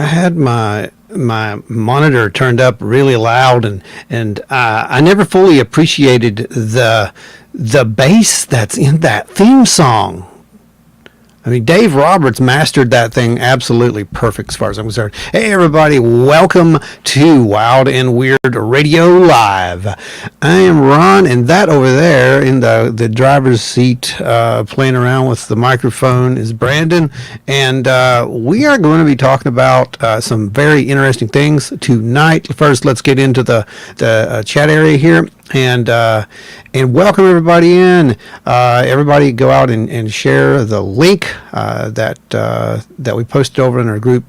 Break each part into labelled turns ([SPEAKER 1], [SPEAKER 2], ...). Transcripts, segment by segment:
[SPEAKER 1] I had my monitor turned up really loud, and I never fully appreciated the bass that's in that theme song. I mean, Dave Roberts mastered that thing absolutely perfect as far as I'm concerned. Hey, everybody, welcome to Wild and Weird Radio Live. I am Ron, and that over there in the driver's seat playing around with the microphone is Brandon, and we are going to be talking about some very interesting things tonight. First, let's get into the chat area here. And welcome everybody in. Everybody go out and share the link that we posted over in our group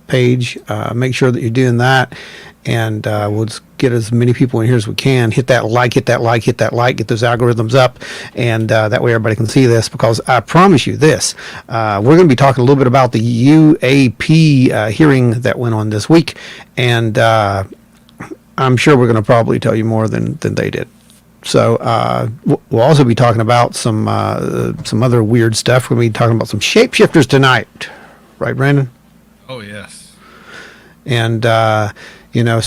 [SPEAKER 1] page. Make sure that you're doing that, and we'll just get as many people in here as we can. Hit that like, hit that like, hit that like, get those algorithms up, and that way everybody can see this, because I promise you this, we're going to be talking a little bit about the UAP hearing that went on this week, and I'm sure we're going to probably tell you more than they did. So we'll also be talking about some other weird stuff. We're going to be talking about some shapeshifters tonight, right, Brandon?
[SPEAKER 2] Oh yes.
[SPEAKER 1] And so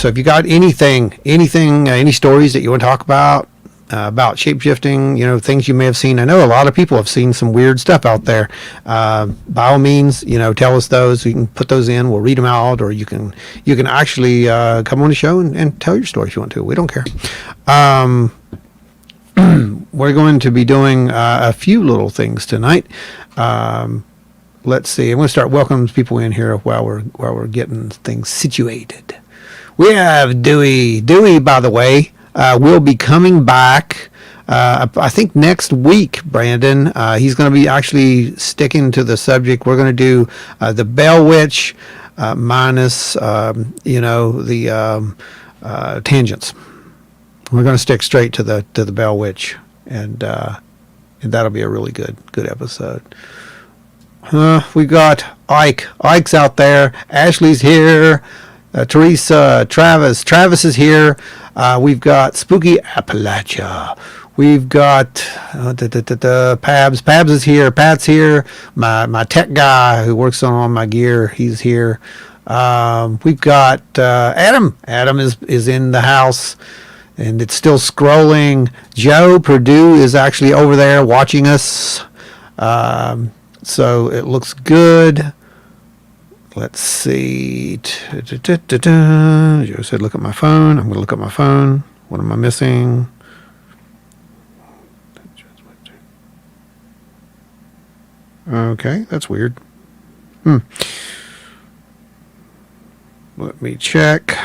[SPEAKER 1] if you got any stories that you want to talk about shapeshifting, things you may have seen. I know a lot of people have seen some weird stuff out there. By all means, tell us those. You can put those in. We'll read them out, or you can actually come on the show and tell your story if you want to. We don't care. We're going to be doing a few little things tonight. Let's see. I'm going to start welcoming people in here while we're getting things situated. We have Dewey. Dewey, by the way, will be coming back, I think next week, Brandon. He's going to be actually sticking to the subject. We're going to do the Bell Witch minus, the tangents. We're going to stick straight to the Bell Witch, and that'll be a really good episode. We got Ike. Ike's out there. Ashley's here. Teresa, Travis is here. We've got Spooky Appalachia. We've got Pabs. Pabs is here. Pat's here. My tech guy who works on all my gear, he's here. We've got Adam. Adam is in the house, and it's still scrolling. Joe Purdue is actually over there watching us. So it looks good. Let's see. Joe said, look at my phone. I'm going to look at my phone. What am I missing? Okay, that's weird. Let me check.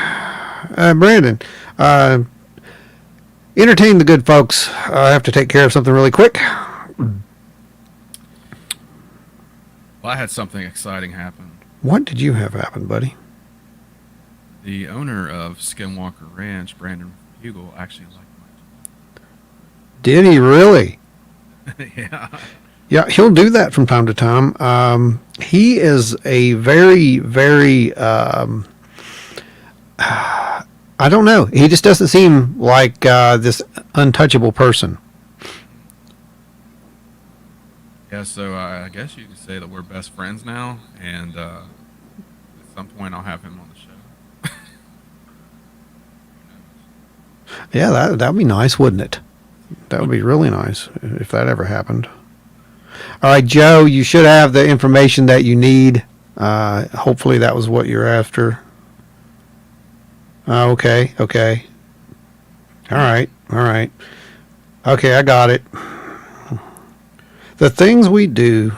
[SPEAKER 1] Brandon, entertain the good folks. I have to take care of something really quick.
[SPEAKER 2] Well, I had something exciting happen.
[SPEAKER 1] What did you have happen, buddy?
[SPEAKER 2] The owner of Skinwalker Ranch, Brandon Hugel, actually liked my
[SPEAKER 1] Did he really?
[SPEAKER 2] Yeah.
[SPEAKER 1] Yeah, he'll do that from time to time. He is a very, very, I don't know. He just doesn't seem like this untouchable person.
[SPEAKER 2] Yeah, so I guess you could say that we're best friends now, and at some point I'll have him on the show.
[SPEAKER 1] Yeah, that'd be nice, wouldn't it? That would be really nice if that ever happened. All right, Joe, you should have the information that you need. Hopefully that was what you're after. Okay. All right. Okay, I got it. The things we do.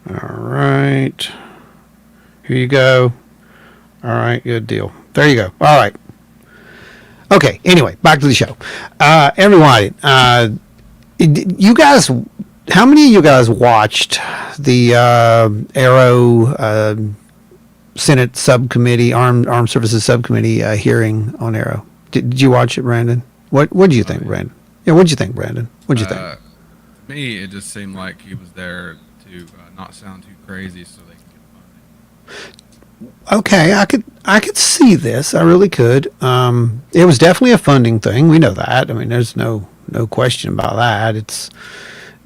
[SPEAKER 1] All right. Here you go. All right, good deal. There you go. All right. Okay, anyway, back to the show. Everyone, you guys, how many of you guys watched the Aero Senate Subcommittee, Armed Services Subcommittee hearing on Aero? Did you watch it, Brandon? What did you think, Brandon? Yeah, what did you think, Brandon? What did you think?
[SPEAKER 2] To me, it just seemed like he was there to not sound too crazy so they could get funding.
[SPEAKER 1] Okay, I could see this. I really could. It was definitely a funding thing. We know that. I mean, there's no question about that.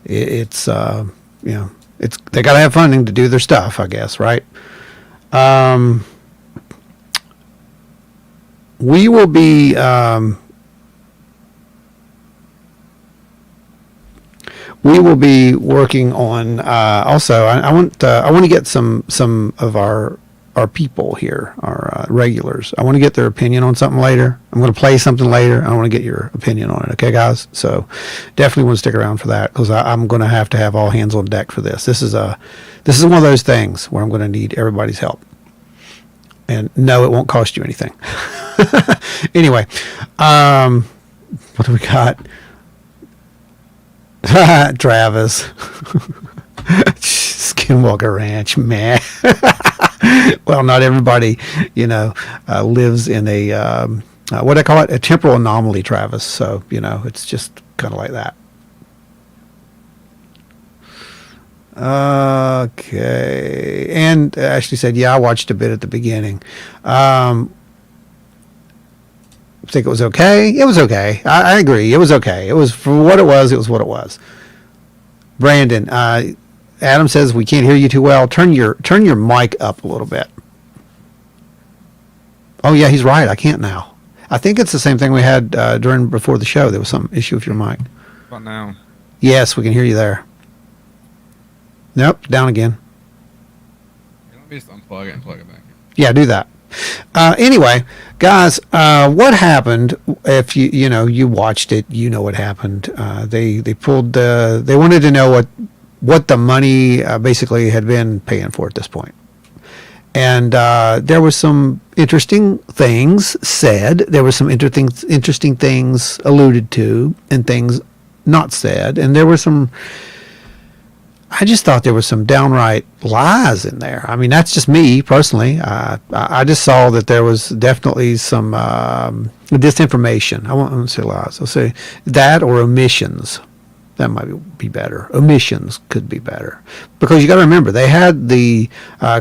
[SPEAKER 1] It's they got to have funding to do their stuff, I guess, right? We will be working on also. I want to get some of our people here, our regulars. I want to get their opinion on something later. I'm going to play something later. I want to get your opinion on it. Okay, guys. So definitely want to stick around for that, because I'm going to have all hands on deck for this. This is one of those things where I'm going to need everybody's help. And no, it won't cost you anything. Anyway, what do we got? Travis. Skinwalker Ranch, man. Well, not everybody, lives in a, what do I call it? A temporal anomaly, Travis. So, it's just kind of like that. Okay. And Ashley said, yeah, I watched a bit at the beginning. Think it was okay? It was okay. I agree. It was okay. It was for what it was. It was what it was. Brandon, Adam says we can't hear you too well. Turn your mic up a little bit. Oh yeah, he's right. I can't now. I think it's the same thing we had before the show. There was some issue with your mic.
[SPEAKER 2] How about now?
[SPEAKER 1] Yes, we can hear you there. Nope, down again.
[SPEAKER 2] Let me just unplug it and plug it back in.
[SPEAKER 1] Yeah, do that. Anyway, guys, what happened? If you watched it, you know what happened. They wanted to know what the money basically had been paying for at this point. And there were some interesting things said. There were some interesting things alluded to, and things not said. And there were some. I just thought there was some downright lies in there. I mean, that's just me personally. I just saw that there was definitely some disinformation. I won't say lies. I'll say that, or omissions. That might be better. Omissions could be better, because you got to remember, they had the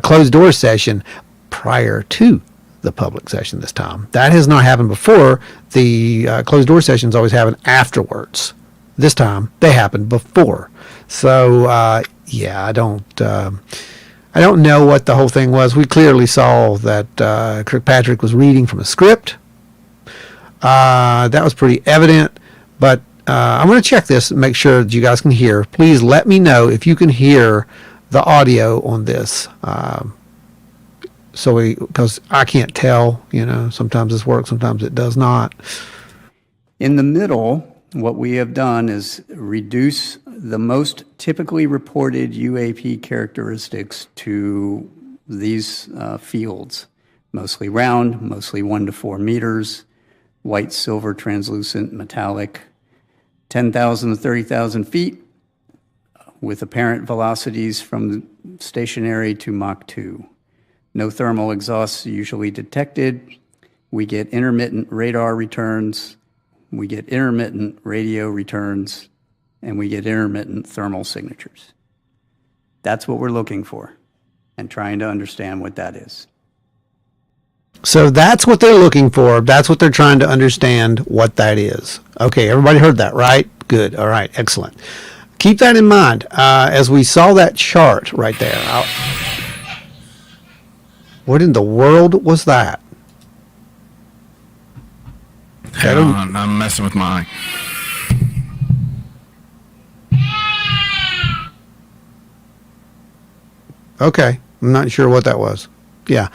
[SPEAKER 1] closed door session prior to the public session this time. That has not happened before. The closed door sessions always happen afterwards. This time they happened before. So yeah, I don't know what the whole thing was. We clearly saw that Kirkpatrick was reading from a script. That was pretty evident. But I'm going to check this and make sure that you guys can hear. Please let me know if you can hear the audio on this. Because I can't tell. Sometimes this works, sometimes it does not.
[SPEAKER 3] In the middle, what we have done is reduce the most typically reported UAP characteristics to these fields, mostly round, mostly 1 to 4 meters, white, silver, translucent, metallic, 10,000 to 30,000 feet, with apparent velocities from stationary to Mach 2. No thermal exhausts usually detected. We get intermittent radar returns. We get intermittent radio returns, and we get intermittent thermal signatures. That's what we're looking for, and trying to understand what that is.
[SPEAKER 1] So that's what they're looking for. That's what they're trying to understand what that is. Okay, everybody heard that, right? Good. All right, excellent. Keep that in mind as we saw that chart right there. What in the world was that?
[SPEAKER 2] Hang on, I'm messing with mine.
[SPEAKER 1] Okay, I'm not sure what that was. Yeah.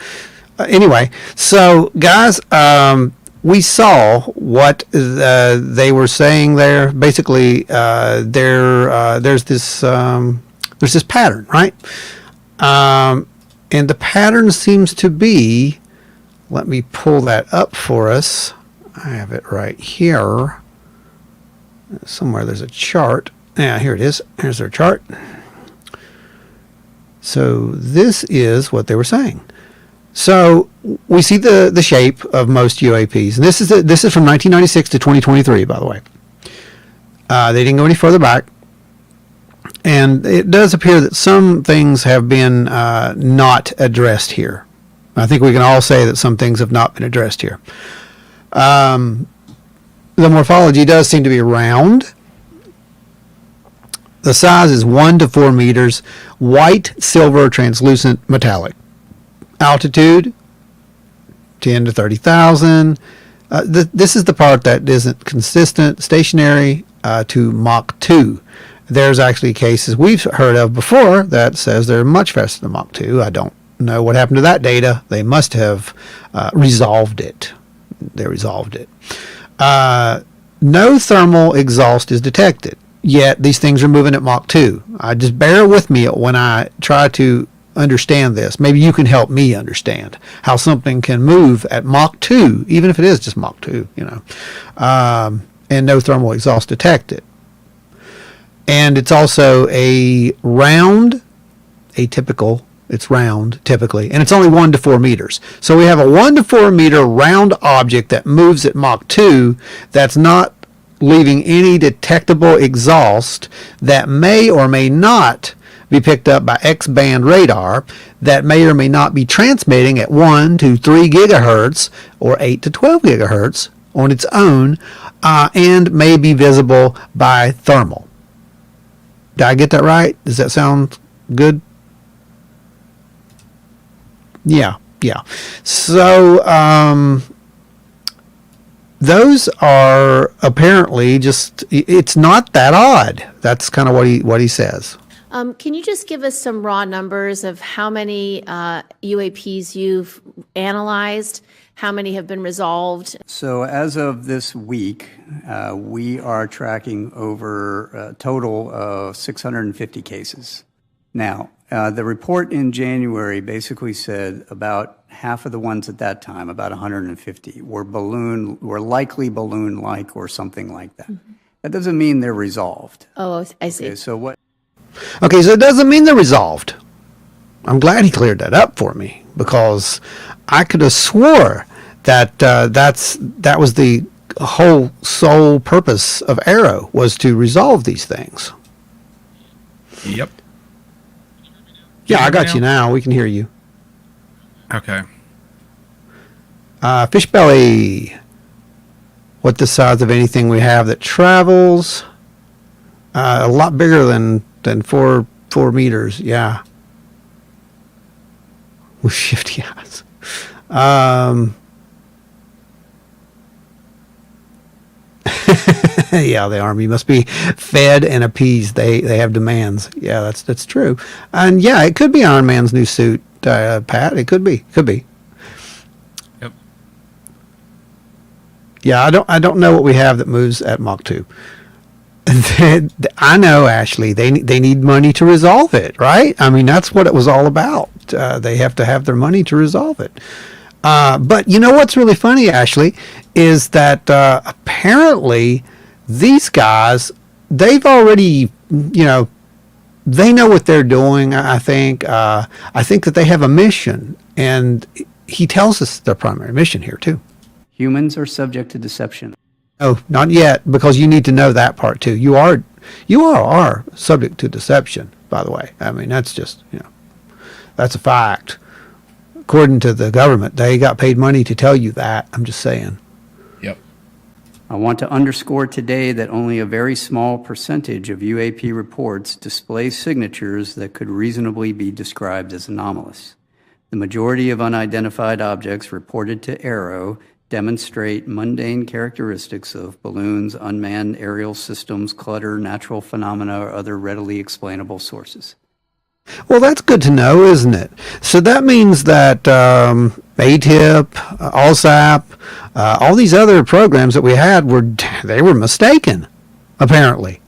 [SPEAKER 1] Anyway, so guys, we saw what they were saying there. Basically, there's this pattern, right? And the pattern seems to be. Let me pull that up for us. I have it right here. Somewhere there's a chart. Yeah, here it is. Here's their chart. So this is what they were saying. So we see the shape of most UAPs, and this is from 1996 to 2023, by the way. They didn't go any further back, and it does appear that some things have been not addressed here. I think we can all say that some things have not been addressed here. The morphology does seem to be round. The size is 1 to 4 meters, white, silver, translucent, metallic. Altitude, 10 to 30,000. This is the part that isn't consistent, stationary to Mach 2. There's actually cases we've heard of before that says they're much faster than Mach 2. I don't know what happened to that data. They must have resolved it. They resolved it. No thermal exhaust is detected, yet these things are moving at Mach 2. Just bear with me when I try to understand this. Maybe you can help me understand how something can move at Mach 2, even if it is just Mach 2, and no thermal exhaust detected. And it's also a round, atypical, it's round typically, and it's only 1 to 4 meters. So we have a 1 to 4 meter round object that moves at Mach 2 that's not leaving any detectable exhaust that may or may not be picked up by X-band radar, that may or may not be transmitting at 1 to 3 gigahertz or 8 to 12 gigahertz on its own, and may be visible by thermal. Did I get that right? Does that sound good? Yeah. So those are apparently just, it's not that odd. That's kind of what he says.
[SPEAKER 4] Can you just give us some raw numbers of how many UAPs you've analyzed, how many have been resolved?
[SPEAKER 3] So as of this week, we are tracking over a total of 650 cases. Now, the report in January basically said about half of the ones at that time, about 150, were likely balloon-like or something like that. Mm-hmm. That doesn't mean they're resolved.
[SPEAKER 4] Oh, I see.
[SPEAKER 3] Okay, so
[SPEAKER 1] it doesn't mean they're resolved. I'm glad he cleared that up for me, because I could have swore that that was the whole sole purpose of Arrow, was to resolve these things.
[SPEAKER 2] Yep.
[SPEAKER 1] Yeah, I got you now. We can hear you.
[SPEAKER 2] Okay.
[SPEAKER 1] Fish belly. What the size of anything we have that travels? A lot bigger than 4 meters. Yeah. With shifty eyes. Yeah, the Army must be fed and appeased. They have demands. Yeah, that's true. And yeah, it could be Iron Man's new suit, Pat. It could be.
[SPEAKER 2] Yep.
[SPEAKER 1] Yeah, I don't know what we have that moves at Mach 2. I know, Ashley. They need money to resolve it, right? I mean, that's what it was all about. They have to have their money to resolve it. But you know what's really funny, Ashley, is that apparently these guys, they've already, they know what they're doing. I think that they have a mission, and he tells us their primary mission here too.
[SPEAKER 3] humans are subject to deception.
[SPEAKER 1] Oh, not yet, because you need to know that part too. You are subject to deception, by the way. I mean, that's just, that's a fact. According to the government, they got paid money to tell you that. I'm just saying.
[SPEAKER 2] Yep.
[SPEAKER 3] I want to underscore today that only a very small percentage of UAP reports display signatures that could reasonably be described as anomalous. The majority of unidentified objects reported to Arrow demonstrate mundane characteristics of balloons, unmanned aerial systems, clutter, natural phenomena, or other readily explainable sources.
[SPEAKER 1] Well, that's good to know, isn't it? So that means that ATIP, ALSAP, all these other programs that we had they were mistaken, apparently.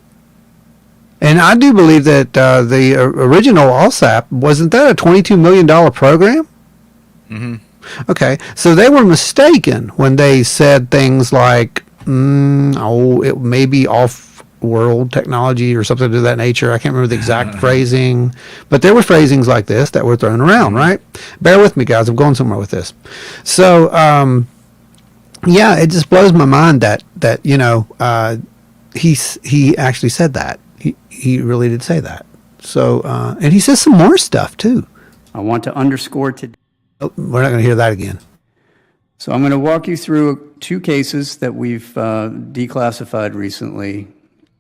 [SPEAKER 1] And I do believe that the original ALSAP, wasn't that a $22 million program?
[SPEAKER 2] Mm-hmm.
[SPEAKER 1] Okay, so they were mistaken when they said things like, it may be off-world technology or something of that nature. I can't remember the exact phrasing, but there were phrasings like this that were thrown around, right? Bear with me, guys. I'm going somewhere with this. So, yeah, it just blows my mind that he actually said that. He really did say that. So, and he says some more stuff too.
[SPEAKER 3] I want to underscore today.
[SPEAKER 1] Oh, we're not going to hear that again.
[SPEAKER 3] So I'm going to walk you through two cases that we've declassified recently.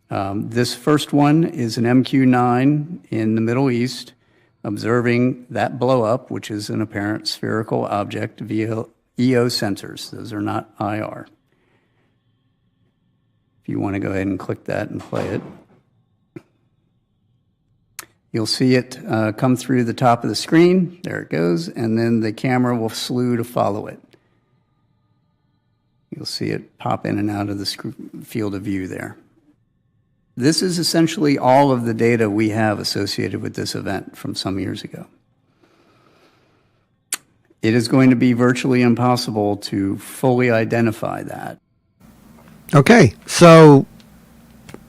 [SPEAKER 3] This first one is an MQ-9 in the Middle East, observing that blow up, which is an apparent spherical object via EO sensors. Those are not IR. If you want to go ahead and click that and play it. You'll see it come through the top of the screen. There it goes. And then the camera will slew to follow it. You'll see it pop in and out of the field of view there. This is essentially all of the data we have associated with this event from some years ago. It is going to be virtually impossible to fully identify that.
[SPEAKER 1] Okay, so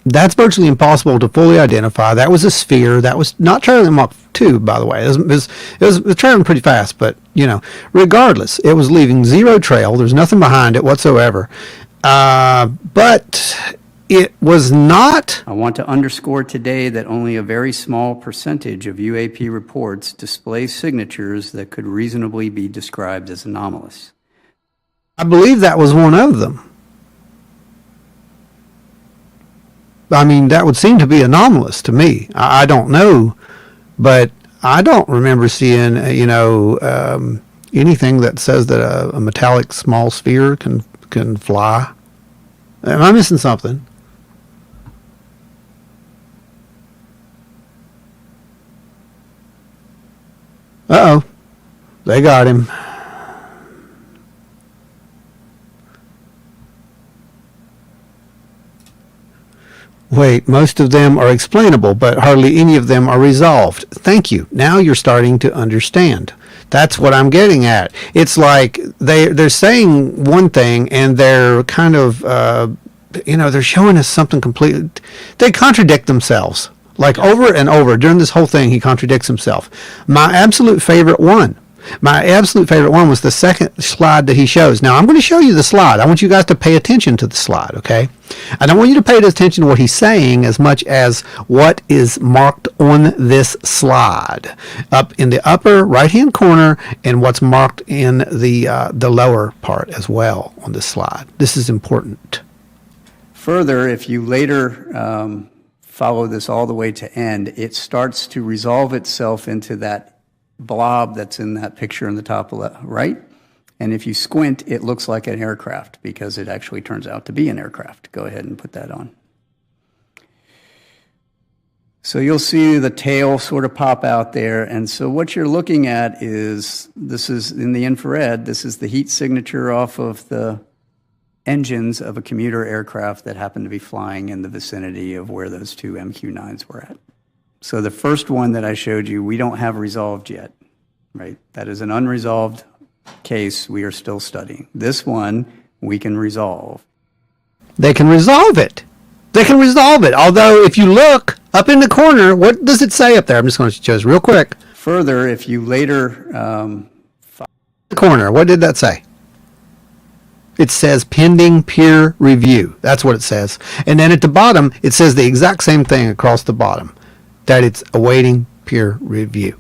[SPEAKER 1] that's virtually impossible to fully identify. That was a sphere. That was not trailing Mach 2, by the way. It was trailing pretty fast, but, you know, regardless, it was leaving zero trail. There's nothing behind it whatsoever. But it was not.
[SPEAKER 3] I want to underscore today that only a very small percentage of UAP reports display signatures that could reasonably be described as anomalous.
[SPEAKER 1] I believe that was one of them. I mean, that would seem to be anomalous to me. I don't know, but I don't remember seeing, anything that says that a metallic small sphere can fly. Am I missing something? Uh-oh. They got him. Wait, most of them are explainable, but hardly any of them are resolved. Thank you. Now you're starting to understand. That's what I'm getting at. It's like they're saying one thing and they're kind of, they're showing us something completely. They contradict themselves. Like over and over during this whole thing, he contradicts himself. My absolute favorite one was the second slide that he shows. Now, I'm going to show you the slide. I want you guys to pay attention to the slide, okay? I don't want you to pay attention to what he's saying as much as what is marked on this slide. Up in the upper right-hand corner and what's marked in the lower part as well on this slide. This is important.
[SPEAKER 3] Further, if you later follow this all the way to end, it starts to resolve itself into that blob that's in that picture in the top right. And if you squint, it looks like an aircraft because it actually turns out to be an aircraft. Go ahead and put that on. So you'll see the tail sort of pop out there. And so what you're looking at is, this is in the infrared, this is the heat signature off of the engines of a commuter aircraft that happened to be flying in the vicinity of where those two MQ-9s were at. So the first one that I showed you, we don't have resolved yet, right? That is an unresolved case we are still studying. This one, we can resolve.
[SPEAKER 1] They can resolve it. They can resolve it. Although, if you look up in the corner, what does it say up there? I'm just going to show this real quick.
[SPEAKER 3] Further, if you later...
[SPEAKER 1] the corner, what did that say? It says pending peer review. That's what it says. And then at the bottom, it says the exact same thing across the bottom, that it's awaiting peer review.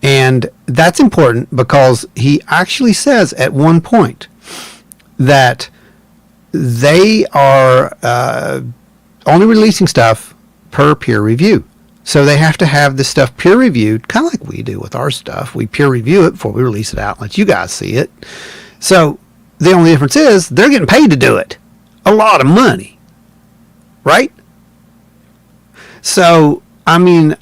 [SPEAKER 1] And that's important because he actually says at one point that they are only releasing stuff per peer review. So they have to have this stuff peer reviewed, kind of like we do with our stuff. We peer review it before we release it out and let you guys see it. So the only difference is they're getting paid to do it. A lot of money. Right? So, I mean,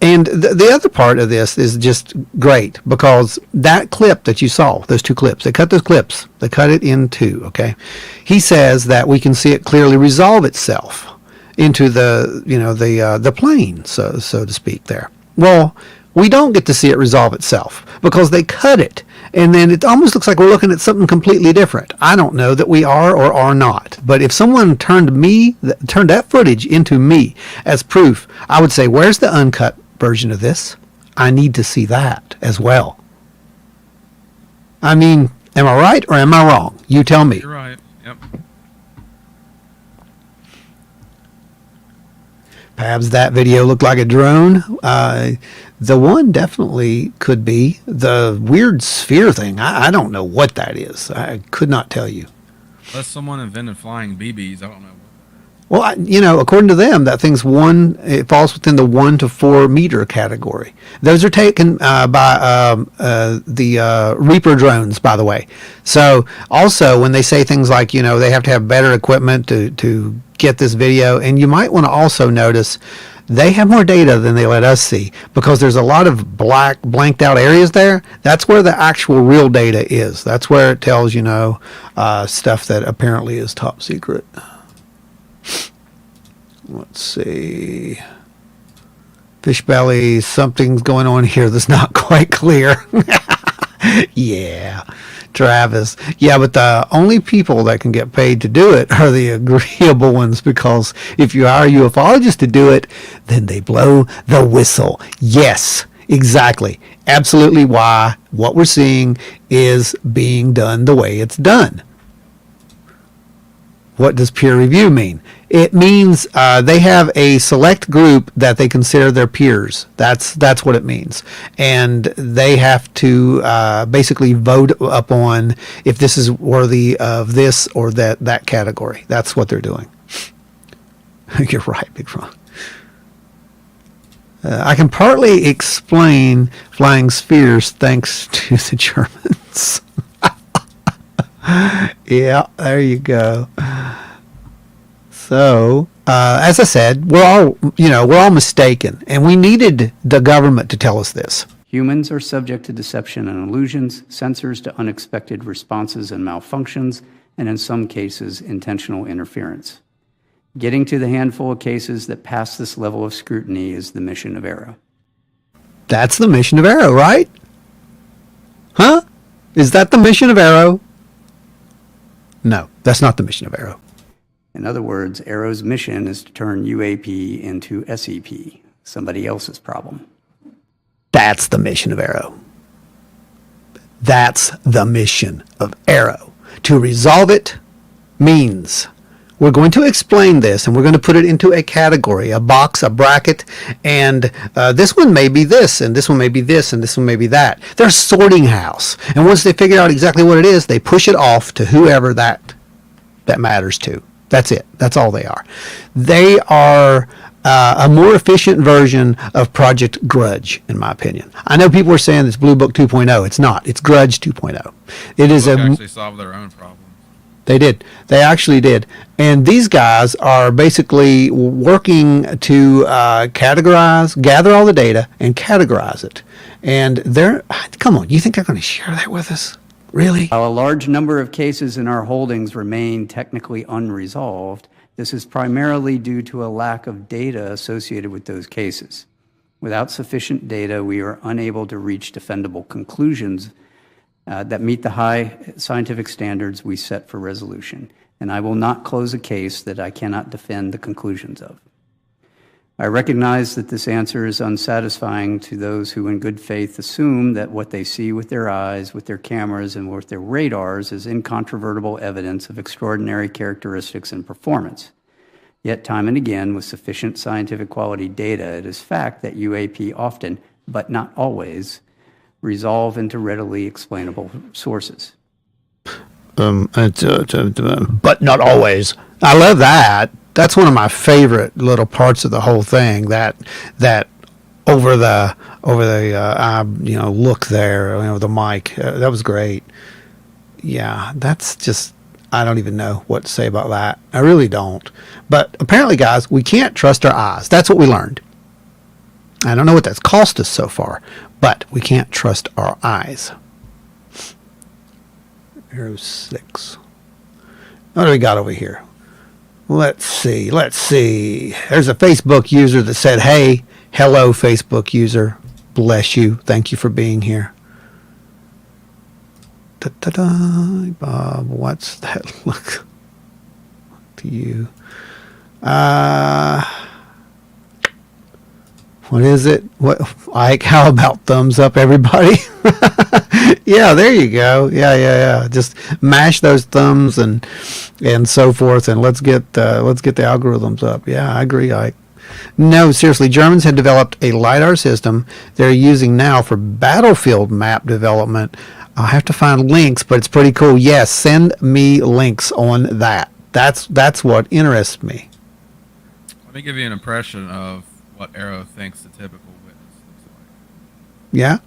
[SPEAKER 1] and the other part of this is just great because that clip that you saw, those two clips, they cut those clips. They cut it in two, okay? He says that we can see it clearly resolve itself into the plane, so to speak there. Well, we don't get to see it resolve itself because they cut it. And then it almost looks like we're looking at something completely different. I don't know that we are or are not. But if someone turned that footage into me as proof, I would say, where's the uncut version of this? I need to see that as well. I mean, am I right or am I wrong? You tell me.
[SPEAKER 2] You're right. Yep.
[SPEAKER 1] Perhaps that video looked like a drone. The one definitely could be. The weird sphere thing, I don't know what that is. I could not tell you.
[SPEAKER 2] Unless someone invented flying BBs, I don't know.
[SPEAKER 1] Well, according to them, that thing's it falls within the 1 to 4 meter category. Those are taken by the Reaper drones, by the way. So also when they say things like, they have to have better equipment to get this video, and you might want to also notice they have more data than they let us see, because there's a lot of blanked out areas there. That's where the actual real data is. That's where it tells, stuff that apparently is top secret. Let's see. Fish belly, something's going on here that's not quite clear. Yeah, Travis. Yeah, but the only people that can get paid to do it are the agreeable ones, because if you hire a ufologist to do it, then they blow the whistle. Yes, exactly. Absolutely why what we're seeing is being done the way it's done. What does peer review mean? It means they have a select group that they consider their peers. That's what it means. And they have to basically vote upon if this is worthy of this or that category. That's what they're doing. You're right, Big Ron. I can partly explain flying spheres thanks to the Germans. Yeah, there you go. So, as I said, we're all mistaken, and we needed the government to tell us this.
[SPEAKER 3] Humans are subject to deception and illusions, sensors to unexpected responses and malfunctions, and in some cases, intentional interference. Getting to the handful of cases that pass this level of scrutiny is the mission of Arrow.
[SPEAKER 1] That's the mission of Arrow, right? Huh? Is that the mission of Arrow? No, that's not the mission of Arrow.
[SPEAKER 3] In other words, Arrow's mission is to turn UAP into SEP, somebody else's problem.
[SPEAKER 1] That's the mission of Arrow. That's the mission of Arrow. To resolve it means we're going to explain this, and we're going to put it into a category, a box, a bracket, and this one may be this, and this one may be this, and this one may be that. They're a sorting house. And once they figure out exactly what it is, they push it off to whoever that matters to. That's it. That's all they are. They are a more efficient version of Project Grudge, in my opinion. I know people are saying it's Blue Book 2.0. It's not. It's Grudge 2.0. It is
[SPEAKER 2] actually solve their own problems.
[SPEAKER 1] They did. They actually did. And these guys are basically working to categorize, gather all the data, and categorize it. And come on, you think they're going to share that with us? Really?
[SPEAKER 3] While a large number of cases in our holdings remain technically unresolved, this is primarily due to a lack of data associated with those cases. Without sufficient data, we are unable to reach defendable conclusions that meet the high scientific standards we set for resolution, and I will not close a case that I cannot defend the conclusions of. I recognize that this answer is unsatisfying to those who in good faith assume that what they see with their eyes, with their cameras, and with their radars is incontrovertible evidence of extraordinary characteristics and performance. Yet time and again, with sufficient scientific quality data, it is fact that UAP often, but not always, resolve into readily explainable sources.
[SPEAKER 1] But not always. I love that. That's one of my favorite little parts of the whole thing. That over the look there, the mic. That was great. Yeah, that's just, I don't even know what to say about that. I really don't. But apparently, guys, we can't trust our eyes. That's what we learned. I don't know what that's cost us so far, but we can't trust our eyes. Arrow 6. What do we got over here? Let's see. There's a Facebook user that said, hey, hello, Facebook user. Bless you. Thank you for being here. Bob, what's that look to you? What is it? Ike, how about thumbs up, everybody? Yeah, there you go. Yeah. Just mash those thumbs and so forth, and let's get the algorithms up. Yeah, I agree, Ike. No, seriously, Germans had developed a LiDAR system they're using now for battlefield map development. I'll have to find links, but it's pretty cool. Yes, send me links on that. That's what interests me.
[SPEAKER 2] me give you an impression of what Arrow thinks the typical witness looks like.
[SPEAKER 1] Yeah.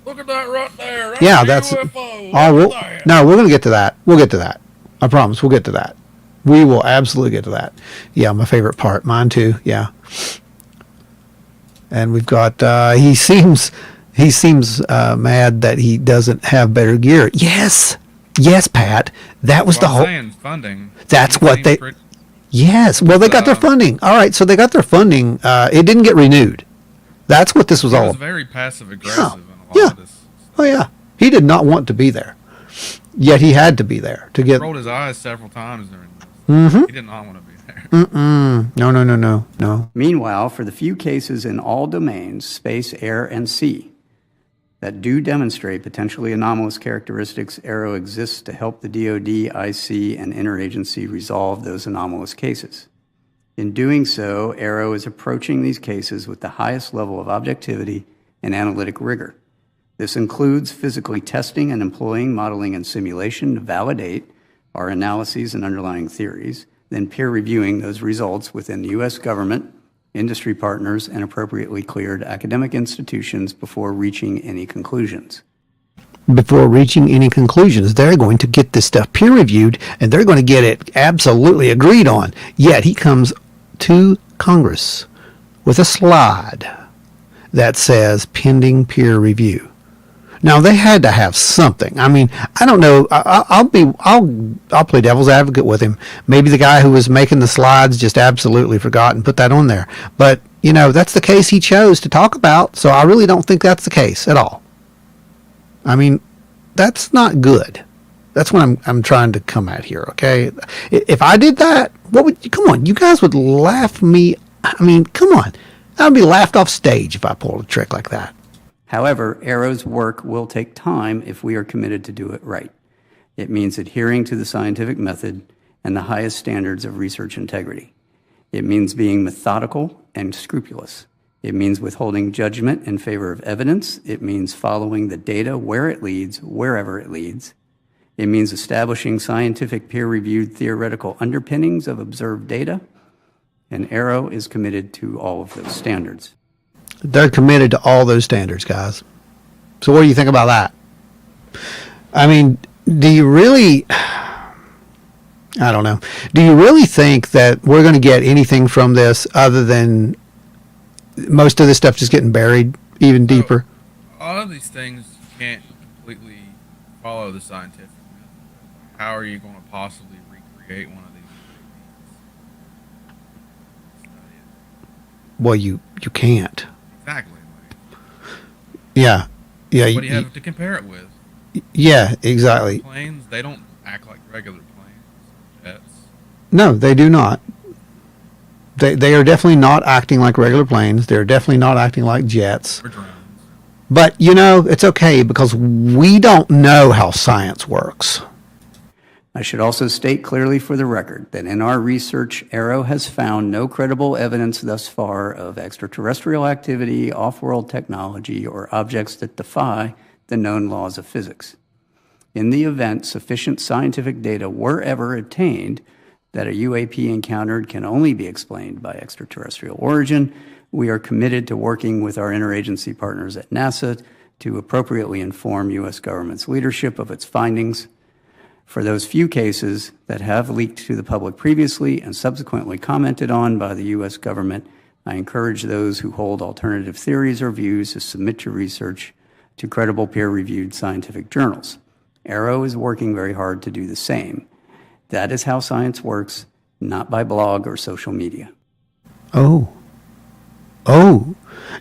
[SPEAKER 2] Look at that right there. That's
[SPEAKER 1] Yeah,
[SPEAKER 2] a
[SPEAKER 1] that's.
[SPEAKER 2] UFO.
[SPEAKER 1] Oh,
[SPEAKER 2] Look
[SPEAKER 1] we'll,
[SPEAKER 2] at that.
[SPEAKER 1] no, we're going to get to that. We'll get to that. I promise. We'll get to that. We will absolutely get to that. Yeah, my favorite part. Mine too. Yeah. And we've got. He seems mad that he doesn't have better gear. Yes, Pat. That was
[SPEAKER 2] Well,
[SPEAKER 1] the
[SPEAKER 2] I'm
[SPEAKER 1] whole.
[SPEAKER 2] saying funding.
[SPEAKER 1] That's
[SPEAKER 2] He
[SPEAKER 1] what
[SPEAKER 2] seems
[SPEAKER 1] they.
[SPEAKER 2] pretty-
[SPEAKER 1] Yes. Well, they got their funding. All right. So they got their funding. It didn't get renewed. That's what this was
[SPEAKER 2] He
[SPEAKER 1] all
[SPEAKER 2] was
[SPEAKER 1] about.
[SPEAKER 2] very passive aggressive in a lot
[SPEAKER 1] Yeah.
[SPEAKER 2] of this.
[SPEAKER 1] Oh yeah. He did not want to be there, yet he had to be there to get.
[SPEAKER 2] Rolled his eyes several times during this.
[SPEAKER 1] Mm-hmm.
[SPEAKER 2] He did not want to be there.
[SPEAKER 1] No.
[SPEAKER 3] Meanwhile, for the few cases in all domains, space, air, and sea, that do demonstrate potentially anomalous characteristics, Arrow exists to help the DoD, IC, and interagency resolve those anomalous cases. In doing so, Arrow is approaching these cases with the highest level of objectivity and analytic rigor. This includes physically testing and employing modeling and simulation to validate our analyses and underlying theories, then peer reviewing those results within the U.S. government, industry partners, and appropriately cleared academic institutions before reaching any conclusions.
[SPEAKER 1] Before reaching any conclusions, they're going to get this stuff peer reviewed and they're going to get it absolutely agreed on. Yet he comes to Congress with a slide that says pending peer review. Now they had to have something. I mean, I don't know. I'll play devil's advocate with him. Maybe the guy who was making the slides just absolutely forgot and put that on there. But that's the case he chose to talk about. So I really don't think that's the case at all. I mean, that's not good. That's what I'm trying to come at here. Okay, if I did that, come on? You guys would laugh me. I mean, come on. I would be laughed off stage if I pulled a trick like that.
[SPEAKER 3] However, Arrow's work will take time if we are committed to do it right. It means adhering to the scientific method and the highest standards of research integrity. It means being methodical and scrupulous. It means withholding judgment in favor of evidence. It means following the data where it leads, wherever it leads. It means establishing scientific peer-reviewed theoretical underpinnings of observed data. And Arrow is committed to all of those standards.
[SPEAKER 1] They're committed to all those standards, guys. So what do you think about that? I mean, do you really, I don't know, do you really think that we're going to get anything from this other than most of this stuff just getting buried even deeper?
[SPEAKER 2] A lot of these things you can't completely follow the scientific method. How are you going to possibly recreate one of these?
[SPEAKER 1] Well, you can't.
[SPEAKER 2] Exactly.
[SPEAKER 1] Yeah.
[SPEAKER 2] What do you have to compare it with?
[SPEAKER 1] Yeah, exactly.
[SPEAKER 2] Planes, they don't act like regular planes. Jets.
[SPEAKER 1] No, they do not. They are definitely not acting like regular planes. They're definitely not acting like jets.
[SPEAKER 2] Or drones.
[SPEAKER 1] But, it's okay because we don't know how science works.
[SPEAKER 3] I should also state clearly for the record that in our research, Arrow has found no credible evidence thus far of extraterrestrial activity, off-world technology, or objects that defy the known laws of physics. In the event sufficient scientific data were ever obtained that a UAP encountered can only be explained by extraterrestrial origin, we are committed to working with our interagency partners at NASA to appropriately inform U.S. government's leadership of its findings. For those few cases that have leaked to the public previously and subsequently commented on by the U.S. government, I encourage those who hold alternative theories or views to submit your research to credible peer-reviewed scientific journals. Arrow is working very hard to do the same. That is how science works, not by blog or social media.
[SPEAKER 1] Oh.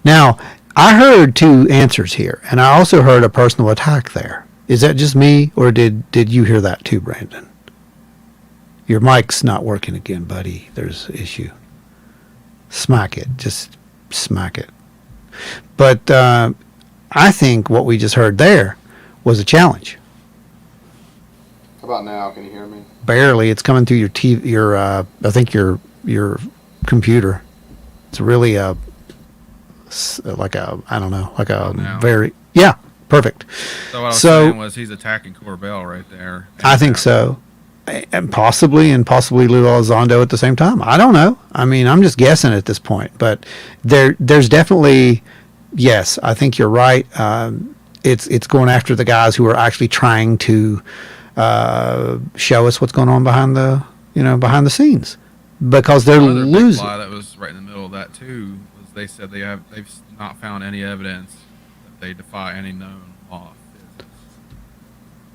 [SPEAKER 1] Now, I heard two answers here, and I also heard a personal attack there. Is that just me, or did you hear that too, Brandon? Your mic's not working again, buddy. There's an issue. Smack it. Just smack it. But I think what we just heard there was a challenge.
[SPEAKER 5] How about now? Can you hear me?
[SPEAKER 1] Barely. It's coming through your TV. I think your computer. It's really like a very yeah. Perfect.
[SPEAKER 2] So what I was saying was he's attacking Corbell right there.
[SPEAKER 1] I think so. and possibly Lou Elizondo at the same time. I don't know. I mean, I'm just guessing at this point, but there's definitely, yes, I think you're right. It's going after the guys who are actually trying to show us what's going on behind the scenes, because they're
[SPEAKER 2] Another big
[SPEAKER 1] losing.
[SPEAKER 2] lie that was right in the middle of that too was they said they've not found any evidence that they defy any known law of physics.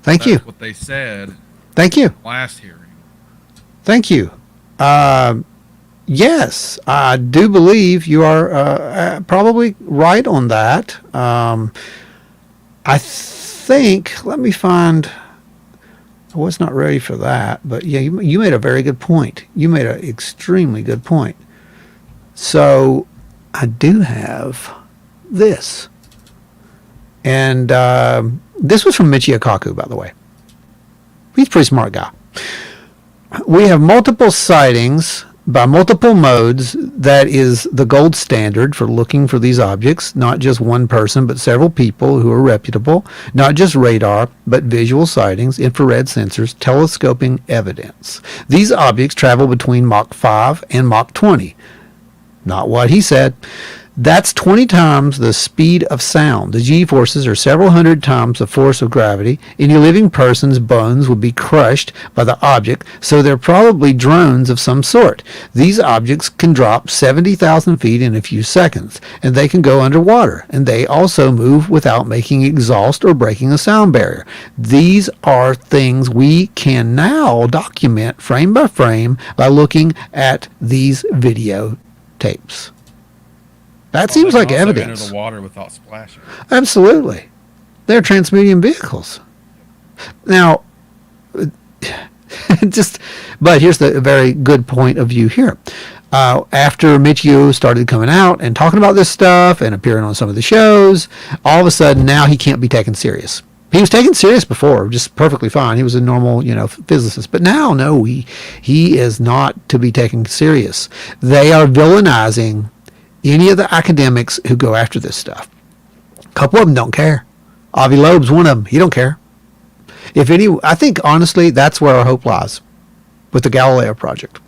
[SPEAKER 1] Thank you.
[SPEAKER 2] That's what they said
[SPEAKER 1] Thank you.
[SPEAKER 2] last hearing.
[SPEAKER 1] Thank you. Yes, I do believe you are probably right on that. I think, let me find, I was not ready for that, but yeah, you made a very good point. You made an extremely good point. So I do have this. And this was from Michio Kaku, by the way. He's a pretty smart guy. We have multiple sightings by multiple modes. That is the gold standard for looking for these objects. Not just one person, but several people who are reputable. Not just radar, but visual sightings, infrared sensors, telescoping evidence. These objects travel between Mach 5 and Mach 20. Not what he said. That's 20 times the speed of sound. The G-forces are several hundred times the force of gravity. Any living person's bones would be crushed by the object, so they're probably drones of some sort. These objects can drop 70,000 feet in a few seconds, and they can go underwater, and they also move without making exhaust or breaking a sound barrier. These are things we can now document frame by frame by looking at these video tapes. That seems like
[SPEAKER 2] They can also
[SPEAKER 1] evidence.
[SPEAKER 2] enter the water without splashing.
[SPEAKER 1] Absolutely. They're transmedium vehicles. Now, but here's the very good point of view here. After Michio started coming out and talking about this stuff and appearing on some of the shows, all of a sudden now he can't be taken serious. He was taken serious before, just perfectly fine. He was a normal, physicist. But now, no, he is not to be taken serious. They are villainizing any of the academics who go after this stuff. A couple of them don't care. Avi Loeb's one of them. He don't care. I think honestly that's where our hope lies with the Galileo project.